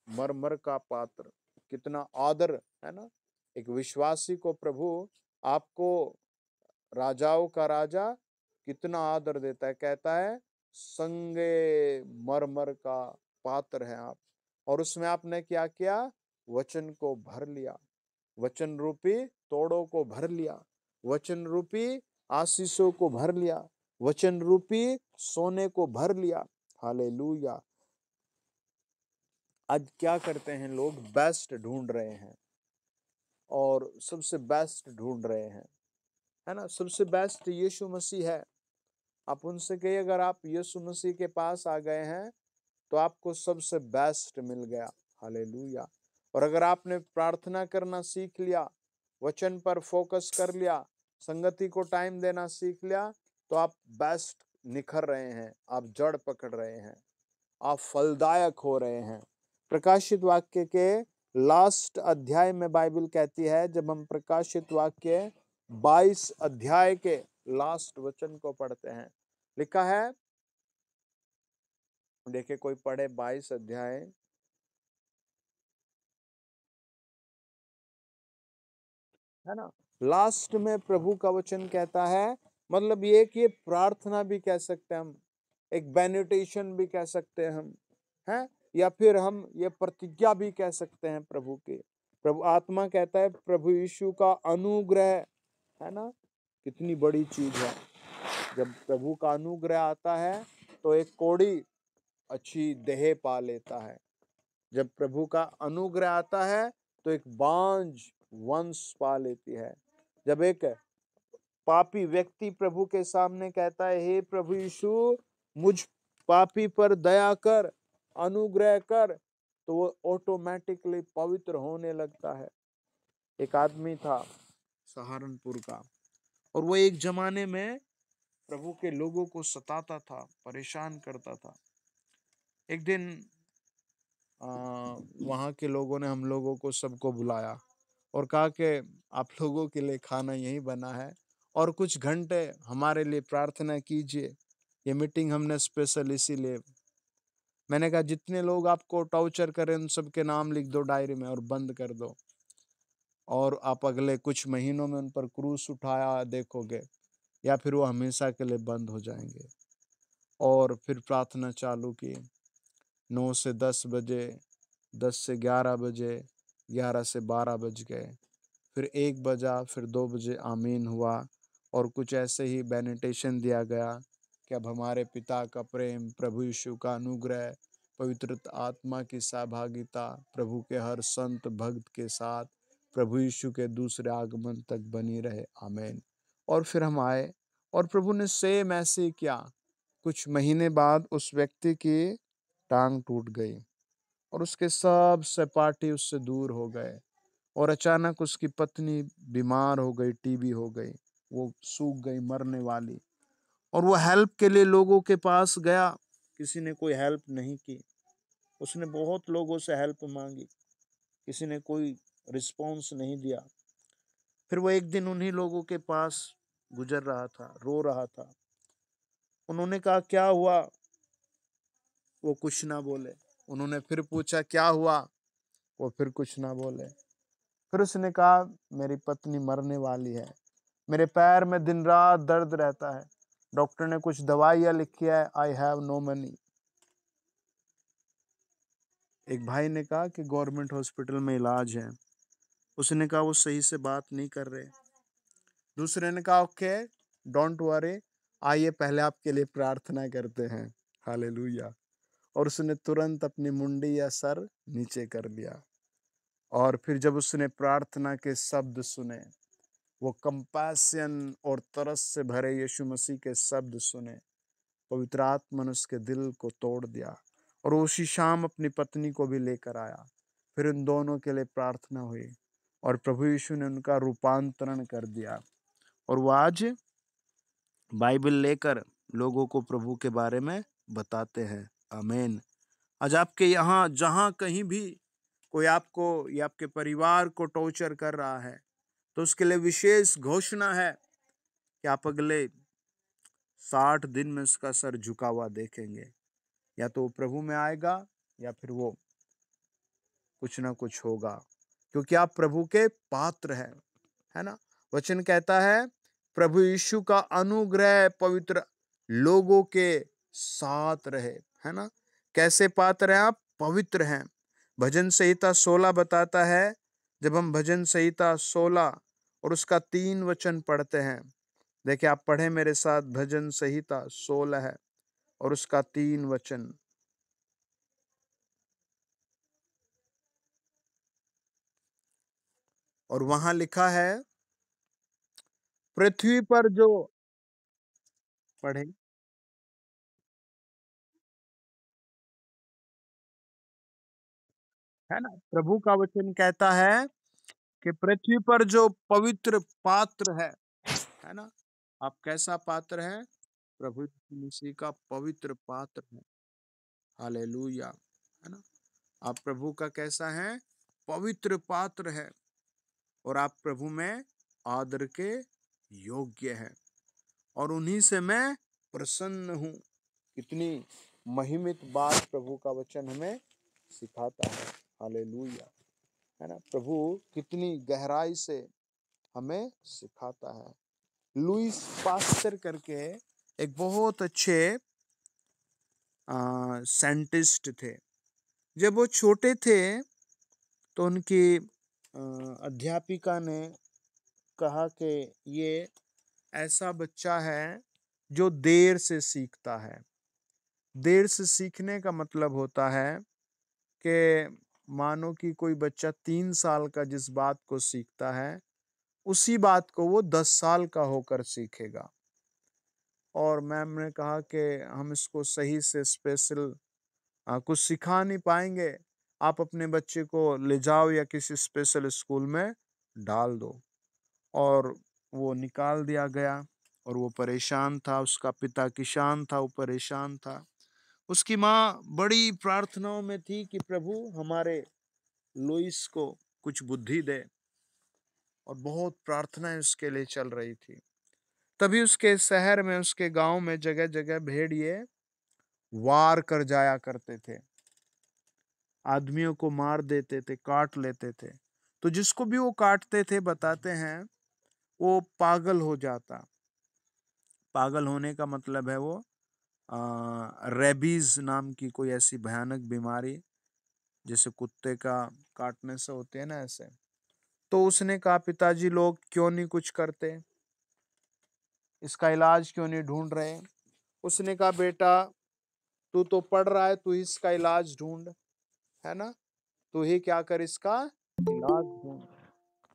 मरमर का पात्र। कितना आदर, है ना। एक विश्वासी को प्रभु, आपको राजाओं का राजा कितना आदर देता है, कहता है संगे मरमर का पात्र है आप। और उसमें आपने क्या किया, वचन को भर लिया, वचन रूपी तोड़ों को भर लिया, वचन रूपी आशीषों को भर लिया, वचन रूपी सोने को भर लिया, हालेलुया। आज क्या करते हैं लोग, बेस्ट ढूंढ रहे हैं, और सबसे बेस्ट ढूंढ रहे हैं, है ना। सबसे बेस्ट यीशु मसीह है। आप उनसे कहिए अगर आप यीशु मसीह के पास आ गए हैं तो आपको सबसे बेस्ट मिल गया। हालेलुया। और अगर आपने प्रार्थना करना सीख लिया, वचन पर फोकस कर लिया, संगति को टाइम देना सीख लिया, तो आप बेस्ट निखर रहे हैं, आप जड़ पकड़ रहे हैं, आप फलदायक हो रहे हैं। प्रकाशित वाक्य के लास्ट अध्याय में बाइबल कहती है, जब हम प्रकाशित वाक्य 22 अध्याय के लास्ट वचन को पढ़ते हैं, लिखा है, देखिए कोई पढ़े 22 अध्याय, है ना। लास्ट में प्रभु का वचन कहता है, मतलब ये कि ये प्रार्थना भी कह सकते हैं हम, एक बेनिटेशन भी कह सकते हैं हम, हैं, या फिर हम ये प्रतिज्ञा भी कह सकते हैं प्रभु की। प्रभु आत्मा कहता है प्रभु यीशु का अनुग्रह, है ना, कितनी बड़ी चीज है। जब प्रभु का अनुग्रह आता है तो एक कोढ़ी अच्छी देह पा लेता है। जब प्रभु का अनुग्रह आता है तो एक बांझ वंश पा लेती है। जब एक पापी व्यक्ति प्रभु के सामने कहता है, हे प्रभु यीशु मुझ पापी पर दया कर, अनुग्रह कर, तो वो ऑटोमेटिकली पवित्र होने लगता है। एक आदमी था सहारनपुर का, और वो एक जमाने में प्रभु के लोगों को सताता था, परेशान करता था। एक दिन वहाँ के लोगों ने हम लोगों को सबको बुलाया और कहा कि आप लोगों के लिए खाना यहीं बना है और कुछ घंटे हमारे लिए प्रार्थना कीजिए। ये मीटिंग हमने स्पेशल इसीलिए, मैंने कहा जितने लोग आपको टॉर्चर करें उन सबके नाम लिख दो डायरी में और बंद कर दो, और आप अगले कुछ महीनों में उन पर क्रूस उठाया देखोगे, या फिर वो हमेशा के लिए बंद हो जाएंगे। और फिर प्रार्थना चालू की, 9 से 10 बजे, 10 से 11 बजे, 11 से 12 बज गए, फिर 1 बजा, फिर 2 बजे आमीन हुआ, और कुछ ऐसे ही बेनिटेशन दिया गया कि अब हमारे पिता का प्रेम, प्रभु यीशु का अनुग्रह, पवित्र आत्मा की सहभागिता प्रभु के हर संत भक्त के साथ प्रभु यीशु के दूसरे आगमन तक बनी रहे, आमीन। और फिर हम आए और प्रभु ने सेम ऐसे ही किया। कुछ महीने बाद उस व्यक्ति की टांग टूट गई और उसके सब सहपाठी उससे दूर हो गए, और अचानक उसकी पत्नी बीमार हो गई, टीबी हो गई, वो सूख गई, मरने वाली। और वो हेल्प के लिए लोगों के पास गया, किसी ने कोई हेल्प नहीं की। उसने बहुत लोगों से हेल्प मांगी, किसी ने कोई रिस्पॉन्स नहीं दिया। फिर वो एक दिन उन्हीं लोगों के पास गुजर रहा था, रो रहा था। उन्होंने कहा क्या हुआ, वो कुछ ना बोले। उन्होंने फिर पूछा क्या हुआ, वो फिर कुछ ना बोले। फिर उसने कहा मेरी पत्नी मरने वाली है, मेरे पैर में दिन रात दर्द रहता है, डॉक्टर ने कुछ दवाइयाँ लिखी है, आई हैव नो मनी। एक भाई ने कहा कि गवर्नमेंट हॉस्पिटल में इलाज है। उसने कहा वो सही से बात नहीं कर रहे। दूसरे ने कहा ओके, डोंट वरी, आइए पहले आपके लिए प्रार्थना करते हैं। हालेलुया। और उसने तुरंत अपनी मुंडी या सर नीचे कर लिया, और फिर जब उसने प्रार्थना के शब्द सुने, वो कंपैशन और तरस से भरे यीशु मसीह के शब्द सुने, पवित्र आत्मा ने उसके दिल को तोड़ दिया, और उसी शाम अपनी पत्नी को भी लेकर आया। फिर उन दोनों के लिए प्रार्थना हुई और प्रभु यीशु ने उनका रूपांतरण कर दिया, और वो आज बाइबल लेकर लोगों को प्रभु के बारे में बताते हैं। आमीन। आज आपके यहाँ जहाँ कहीं भी कोई आपको या आपके परिवार को टॉर्चर कर रहा है, तो उसके लिए विशेष घोषणा है कि आप अगले 60 दिन में उसका सर झुका हुआ देखेंगे। या तो वो प्रभु में आएगा या फिर वो कुछ ना कुछ होगा, क्योंकि आप प्रभु के पात्र हैं, है ना। वचन कहता है प्रभु यीशु का अनुग्रह पवित्र लोगों के साथ रहे, है ना। कैसे पात्र हैं आप, पवित्र हैं। भजन संहिता 16 बताता है, जब हम भजन संहिता 16 और उसका 3 वचन पढ़ते हैं, देखिए आप पढ़े मेरे साथ, भजन संहिता 16 है और उसका 3 वचन। और वहां लिखा है, पृथ्वी पर जो, पढ़े, है ना। प्रभु का वचन कहता है कि पृथ्वी पर जो पवित्र पात्र है ना, आप कैसा पात्र है? प्रभु यीशु मसीह का पवित्र पात्र है। हालेलुया, है ना। आप प्रभु का कैसा है? पवित्र पात्र है। और आप प्रभु में आदर के योग्य है, और उन्हीं से मैं प्रसन्न हूँ। कितनी महिमित बात प्रभु का वचन हमें सिखाता है। हालेलुया, है ना। प्रभु कितनी गहराई से हमें सिखाता है। लुईस पास्चर करके एक बहुत अच्छे साइंटिस्ट थे। जब वो छोटे थे तो उनकी अध्यापिका ने कहा कि ये ऐसा बच्चा है जो देर से सीखता है। देर से सीखने का मतलब होता है कि मानो कि कोई बच्चा 3 साल का जिस बात को सीखता है, उसी बात को वो 10 साल का होकर सीखेगा। और मैम ने कहा कि हम इसको सही से स्पेशल कुछ सिखा नहीं पाएंगे, आप अपने बच्चे को ले जाओ या किसी स्पेशल स्कूल में डाल दो। और वो निकाल दिया गया। और वो परेशान था, उसका पिता किसान था, वो परेशान था। उसकी माँ बड़ी प्रार्थनाओं में थी कि प्रभु हमारे लुइस को कुछ बुद्धि दे, और बहुत प्रार्थनाएं उसके लिए चल रही थी। तभी उसके शहर में, उसके गांव में जगह जगह भेड़िए वार कर जाया करते थे, आदमियों को मार देते थे, काट लेते थे। तो जिसको भी वो काटते थे, बताते हैं, वो पागल हो जाता। पागल होने का मतलब है वो रेबीज नाम की कोई ऐसी भयानक बीमारी, जैसे कुत्ते का काटने से होते हैं ना, ऐसे। तो उसने कहा, पिताजी लोग क्यों नहीं कुछ करते, इसका इलाज क्यों नहीं ढूंढ रहे? उसने कहा, बेटा तू तो पढ़ रहा है, तू इसका इलाज ढूंढ, है ना। तू ही क्या कर, इसका इलाज ढूंढ।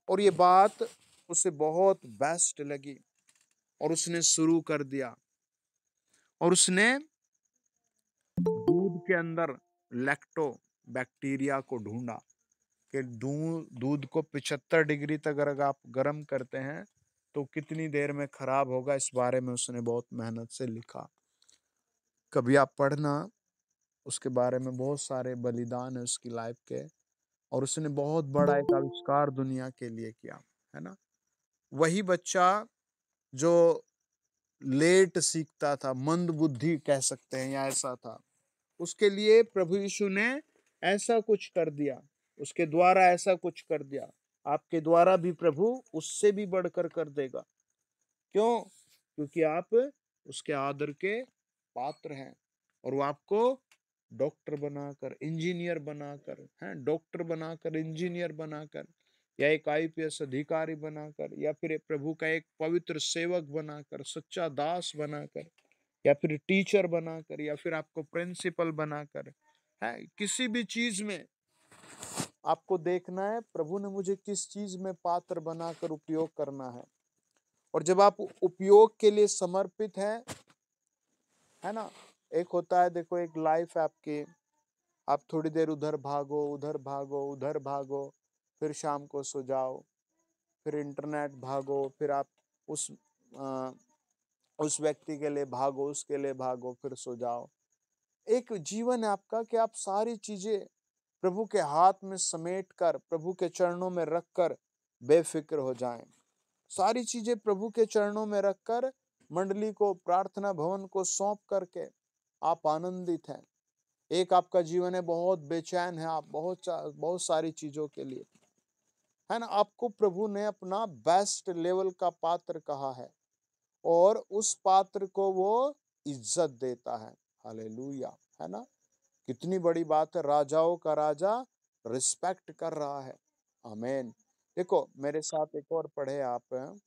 और ये बात उसे बहुत बेस्ट लगी, और उसने शुरू कर दिया। और उसने दूध के अंदर लैक्टो बैक्टीरिया को ढूंढा कि दूध को 75 डिग्री तक अगर आप गर्म करते हैं तो कितनी देर में खराब होगा। इस बारे में उसने बहुत मेहनत से लिखा। कभी आप पढ़ना, उसके बारे में बहुत सारे बलिदान है उसकी लाइफ के। और उसने बहुत बड़ा एक आविष्कार दुनिया के लिए किया, है ना। वही बच्चा जो लेट सीखता था, मंद बुद्धि कह सकते हैं, या ऐसा था, उसके लिए प्रभु यीशु ने ऐसा कुछ कर दिया, उसके द्वारा ऐसा कुछ कर दिया। आपके द्वारा भी प्रभु उससे भी बढ़कर कर देगा। क्यों? क्योंकि आप उसके आदर के पात्र हैं। और वो आपको डॉक्टर बनाकर, इंजीनियर बनाकर, हैं, डॉक्टर बनाकर, इंजीनियर बनाकर, या एक आईपीएस अधिकारी बनाकर, या फिर एक प्रभु का एक पवित्र सेवक बनाकर, सच्चा दास बनाकर, या फिर टीचर बनाकर, या फिर आपको प्रिंसिपल बनाकर, है, किसी भी चीज में आपको देखना है प्रभु ने मुझे किस चीज में पात्र बनाकर उपयोग करना है। और जब आप उपयोग के लिए समर्पित हैं, है ना। एक होता है, देखो, एक लाइफ है आपकी, आप थोड़ी देर उधर भागो, उधर भागो, उधर भागो, फिर शाम को सो जाओ, फिर इंटरनेट भागो, फिर आप उस आ, उस व्यक्ति के लिए भागो, उसके लिए भागो, फिर सो जाओ। एक जीवन है आपका कि आप सारी चीजें प्रभु के हाथ में समेट कर, प्रभु के चरणों में रखकर बेफिक्र हो जाएं। सारी चीजें प्रभु के चरणों में रखकर, मंडली को, प्रार्थना भवन को सौंप करके आप आनंदित हैं। एक आपका जीवन है बहुत बेचैन है, आप बहुत सारी चीजों के लिए, है ना। आपको प्रभु ने अपना बेस्ट लेवल का पात्र कहा है, और उस पात्र को वो इज्जत देता है। हालेलुया, है ना। कितनी बड़ी बात है, राजाओं का राजा रिस्पेक्ट कर रहा है। आमीन। देखो मेरे साथ एक और पढ़े आप।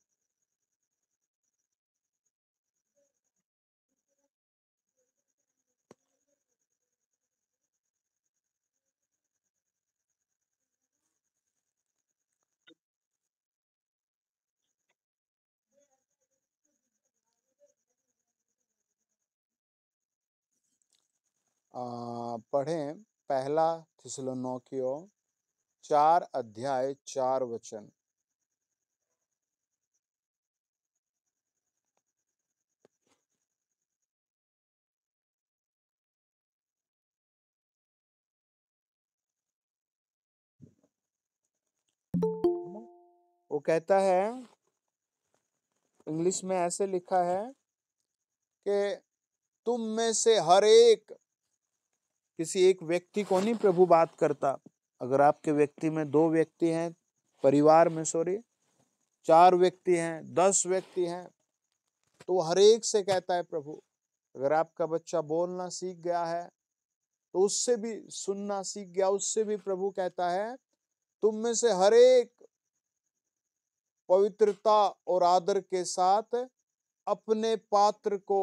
पढ़ें पहला थिस्सलुनीकियों 4 अध्याय 4 वचन। वो कहता है, इंग्लिश में ऐसे लिखा है कि तुम में से हर एक, किसी एक व्यक्ति को नहीं प्रभु बात करता। अगर आपके व्यक्ति में 2 व्यक्ति हैं, परिवार में सॉरी 4 व्यक्ति हैं, 10 व्यक्ति हैं, तो हर एक से कहता है प्रभु। अगर आपका बच्चा बोलना सीख गया है तो उससे भी, सुनना सीख गया उससे भी प्रभु कहता है तुम में से हर एक पवित्रता और आदर के साथ अपने पात्र को,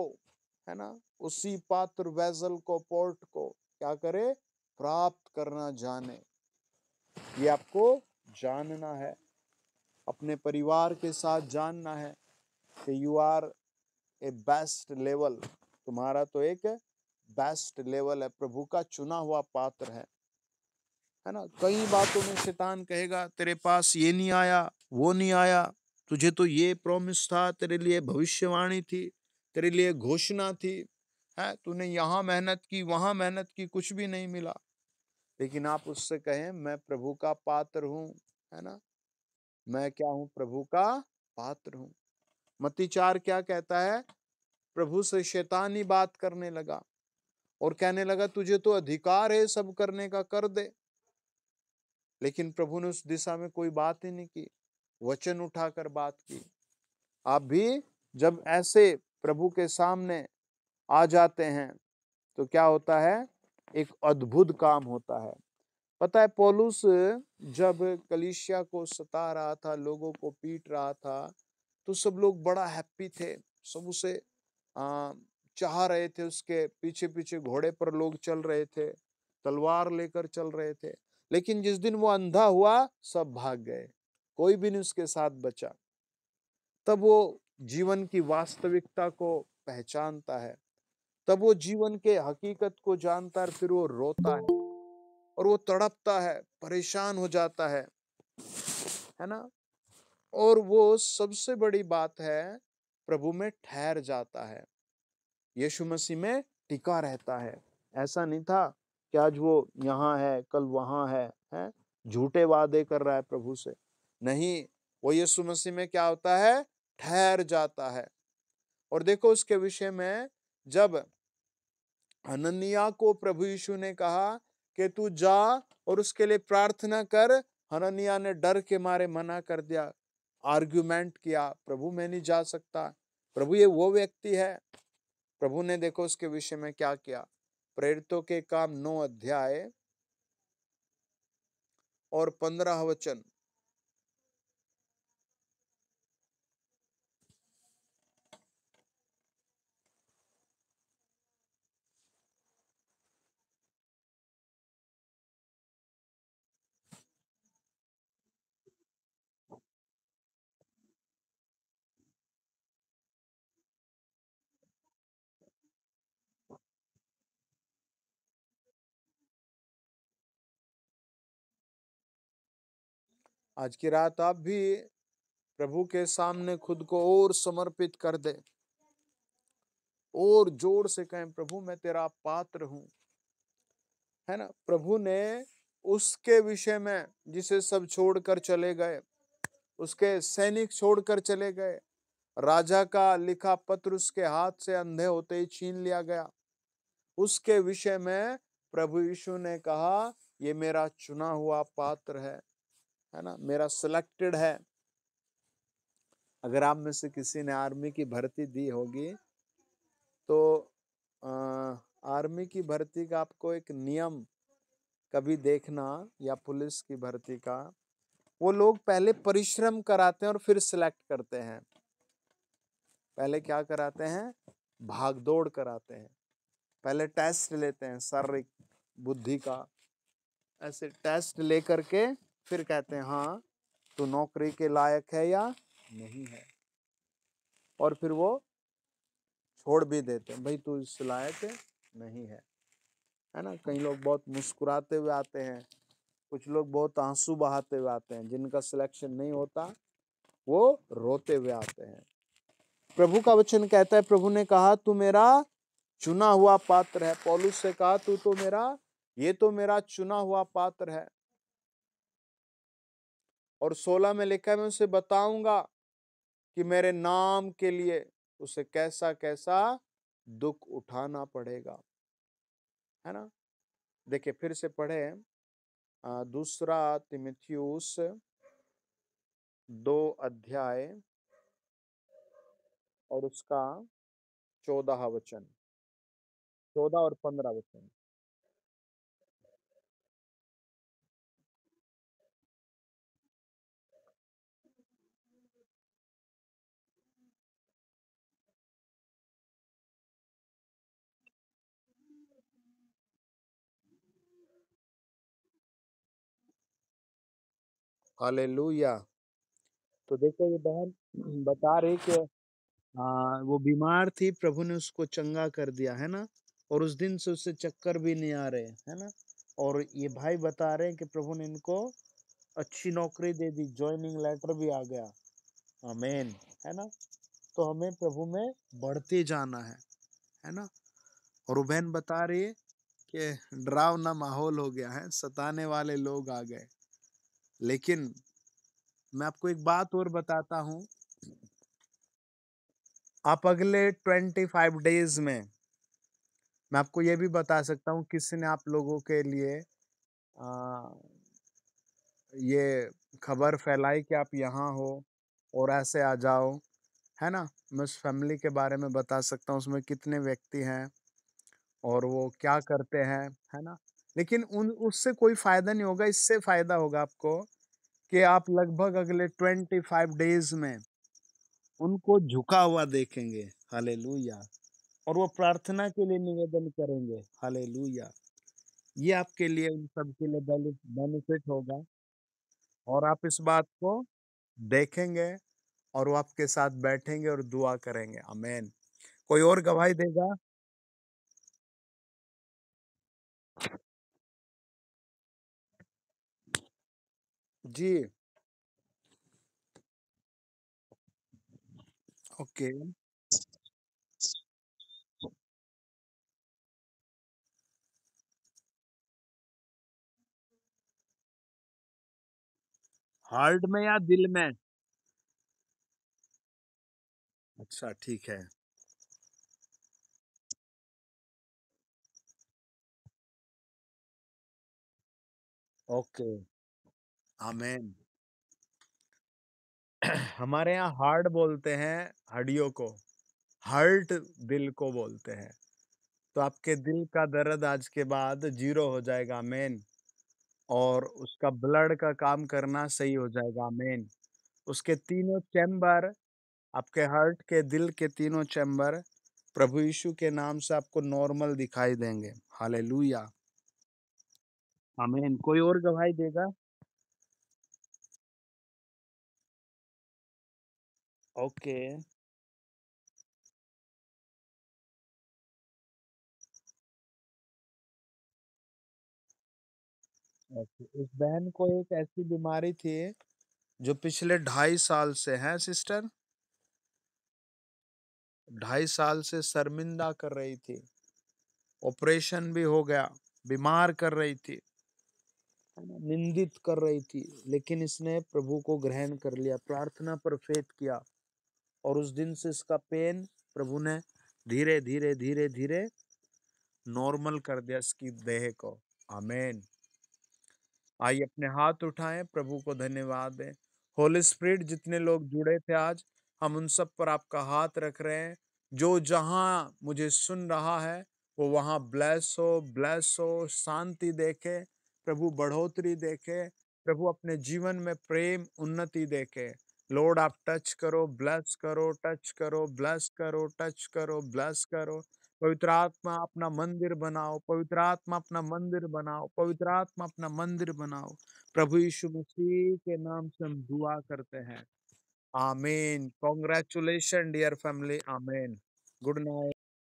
है ना, उसी पात्र वेसल को, पोर्ट को क्या करे, प्राप्त करना जाने। ये आपको जानना है, अपने परिवार के साथ जानना है कि you are a best level, तुम्हारा तो एक बेस्ट लेवल है, प्रभु का चुना हुआ पात्र है ना। कई बातों में शैतान कहेगा तेरे पास ये नहीं आया, वो नहीं आया, तुझे तो ये प्रॉमिस था, तेरे लिए भविष्यवाणी थी, तेरे लिए घोषणा थी, है, तूने यहाँ मेहनत की, वहां मेहनत की, कुछ भी नहीं मिला। लेकिन आप उससे कहें मैं प्रभु का पात्र हूँ, है ना, मैं क्या हूँ, प्रभु का पात्र हूँ। मत्ती 4 क्या कहता है, प्रभु से शैतान ही बात करने लगा और कहने लगा तुझे तो अधिकार है सब करने का, कर दे। लेकिन प्रभु ने उस दिशा में कोई बात ही नहीं की, वचन उठाकर बात की। आप भी जब ऐसे प्रभु के सामने आ जाते हैं तो क्या होता है, एक अद्भुत काम होता है। पता है पौलुस जब कलीसिया को सता रहा था, लोगों को पीट रहा था, तो सब लोग बड़ा हैप्पी थे, सब उसे चाह रहे थे, उसके पीछे पीछे घोड़े पर लोग चल रहे थे, तलवार लेकर चल रहे थे। लेकिन जिस दिन वो अंधा हुआ सब भाग गए, कोई भी नहीं उसके साथ बचा। तब वो जीवन की वास्तविकता को पहचानता है, तब वो जीवन के हकीकत को जानता है, फिर वो रोता है और वो तड़पता है, परेशान हो जाता है ना। और वो सबसे बड़ी बात है, प्रभु में ठहर जाता है, यीशु मसीह में टिका रहता है। ऐसा नहीं था कि आज वो यहाँ है कल वहाँ है, झूठे वादे कर रहा है प्रभु से, नहीं, वो यीशु मसीह में क्या होता है, ठहर जाता है। और देखो उसके विषय में, जब हनन्याह को प्रभु यीशु ने कहा कि तू जा और उसके लिए प्रार्थना कर, हनन्याह ने डर के मारे मना कर दिया, आर्ग्यूमेंट किया, प्रभु मैं नहीं जा सकता, प्रभु ये वो व्यक्ति है। प्रभु ने देखो उसके विषय में क्या किया, प्रेरितों के काम 9 अध्याय और 15 वचन। आज की रात आप भी प्रभु के सामने खुद को और समर्पित कर दे, और जोर से कहें प्रभु मैं तेरा पात्र हूं, है ना। प्रभु ने उसके विषय में जिसे सब छोड़कर चले गए, उसके सैनिक छोड़कर चले गए, राजा का लिखा पत्र उसके हाथ से अंधे होते ही छीन लिया गया, उसके विषय में प्रभु यीशु ने कहा ये मेरा चुना हुआ पात्र है ना, मेरा सिलेक्टेड है। अगर आप में से किसी ने आर्मी की भर्ती दी होगी तो आर्मी की भर्ती का आपको एक नियम कभी देखना, या पुलिस की भर्ती का, वो लोग पहले परिश्रम कराते हैं और फिर सिलेक्ट करते हैं। पहले क्या कराते हैं, भाग दौड़ कराते हैं, पहले टेस्ट लेते हैं शारीरिक बुद्धि का, ऐसे टेस्ट लेकर के फिर कहते हैं हाँ तू नौकरी के लायक है या नहीं है, और फिर वो छोड़ भी देते हैं, भाई तू इस लायक नहीं है ना। कई लोग बहुत मुस्कुराते हुए आते हैं, कुछ लोग बहुत आंसू बहाते हुए आते हैं, जिनका सिलेक्शन नहीं होता वो रोते हुए आते हैं। प्रभु का वचन कहता है, प्रभु ने कहा तू मेरा चुना हुआ पात्र है। पौलुस से कहा ये तो मेरा चुना हुआ पात्र है। और 16 में लिखा है, मैं उसे बताऊंगा कि मेरे नाम के लिए उसे कैसा कैसा दुख उठाना पड़ेगा, है ना। देखिए फिर से पढ़े, दूसरा तिमुथियुस 2 अध्याय और उसका 14 वचन, 14 और 15 वचन। हालेलुया। तो देखो ये बहन बता रही कि वो बीमार थी, प्रभु ने उसको चंगा कर दिया, है ना। और उस दिन से उससे चक्कर भी नहीं आ रहे, है ना। और ये भाई बता रहे हैं कि प्रभु ने इनको अच्छी नौकरी दे दी, ज्वाइनिंग लेटर भी आ गया। आमीन, है ना। तो हमें प्रभु में बढ़ते जाना है ना। और वो बहन बता रही है कि डरावना माहौल हो गया है, सताने वाले लोग आ गए। लेकिन मैं आपको एक बात और बताता हूँ, आप अगले 25 डेज में, मैं आपको ये भी बता सकता हूँ, किसी ने आप लोगों के लिए आ, ये खबर फैलाई कि आप यहाँ हो और ऐसे आ जाओ, है ना। मैं उस फैमिली के बारे में बता सकता हूँ, उसमें कितने व्यक्ति हैं और वो क्या करते हैं, है ना। लेकिन उन उससे कोई फायदा नहीं होगा, इससे फायदा होगा आपको कि आप लगभग अगले 25 डेज में उनको झुका हुआ देखेंगे। हालेलुया। और वो प्रार्थना के लिए निवेदन करेंगे। हालेलुया। ये आपके लिए, उन सब के लिए बेनिफिट होगा। और आप इस बात को देखेंगे और वो आपके साथ बैठेंगे और दुआ करेंगे। आमीन। कोई और गवाही देगा? जी। ओके। हार्ट में या दिल में? अच्छा, ठीक है। ओके। आमीन। हमारे यहाँ हार्ट बोलते हैं हड्डियों को, हार्ट दिल को बोलते हैं। तो आपके दिल का दर्द आज के बाद जीरो हो जाएगा। आमीन। और उसका ब्लड का काम करना सही हो जाएगा। आमीन। उसके तीनों चैम्बर, आपके हार्ट के, दिल के तीनों चैम्बर प्रभु यीशु के नाम से आपको नॉर्मल दिखाई देंगे। हालेलुया। आमीन। कोई और गवाही देगा? ओके। ओके। उस बहन को एक ऐसी बीमारी थी जो पिछले 2.5 साल से है सिस्टर, 2.5 साल से शर्मिंदा कर रही थी। ऑपरेशन भी हो गया, बीमार कर रही थी, है ना, निंदित कर रही थी। लेकिन इसने प्रभु को ग्रहण कर लिया, प्रार्थना पर फेथ किया। और उस दिन से इसका पेन प्रभु ने धीरे धीरे धीरे धीरे नॉर्मल कर दिया इसकी देह को। आमीन। आइए अपने हाथ उठाएं, प्रभु को धन्यवाद दें। होली स्पिरिट, जितने लोग जुड़े थे आज, हम उन सब पर आपका हाथ रख रहे हैं। जो जहां मुझे सुन रहा है वो वहां ब्लेस हो, शांति देखे, प्रभु बढ़ोतरी देखे, प्रभु अपने जीवन में प्रेम उन्नति देखे। लॉर्ड आप टच करो, ब्लेस करो, टच करो, ब्लेस करो, टच करो, ब्लेस करो। पवित्र आत्मा अपना मंदिर बनाओ, पवित्र आत्मा अपना मंदिर बनाओ, पवित्र आत्मा अपना मंदिर बनाओ। प्रभु यीशु मसीह के नाम से हम दुआ करते हैं। आमीन। Congratulation dear family. आमीन। Good night.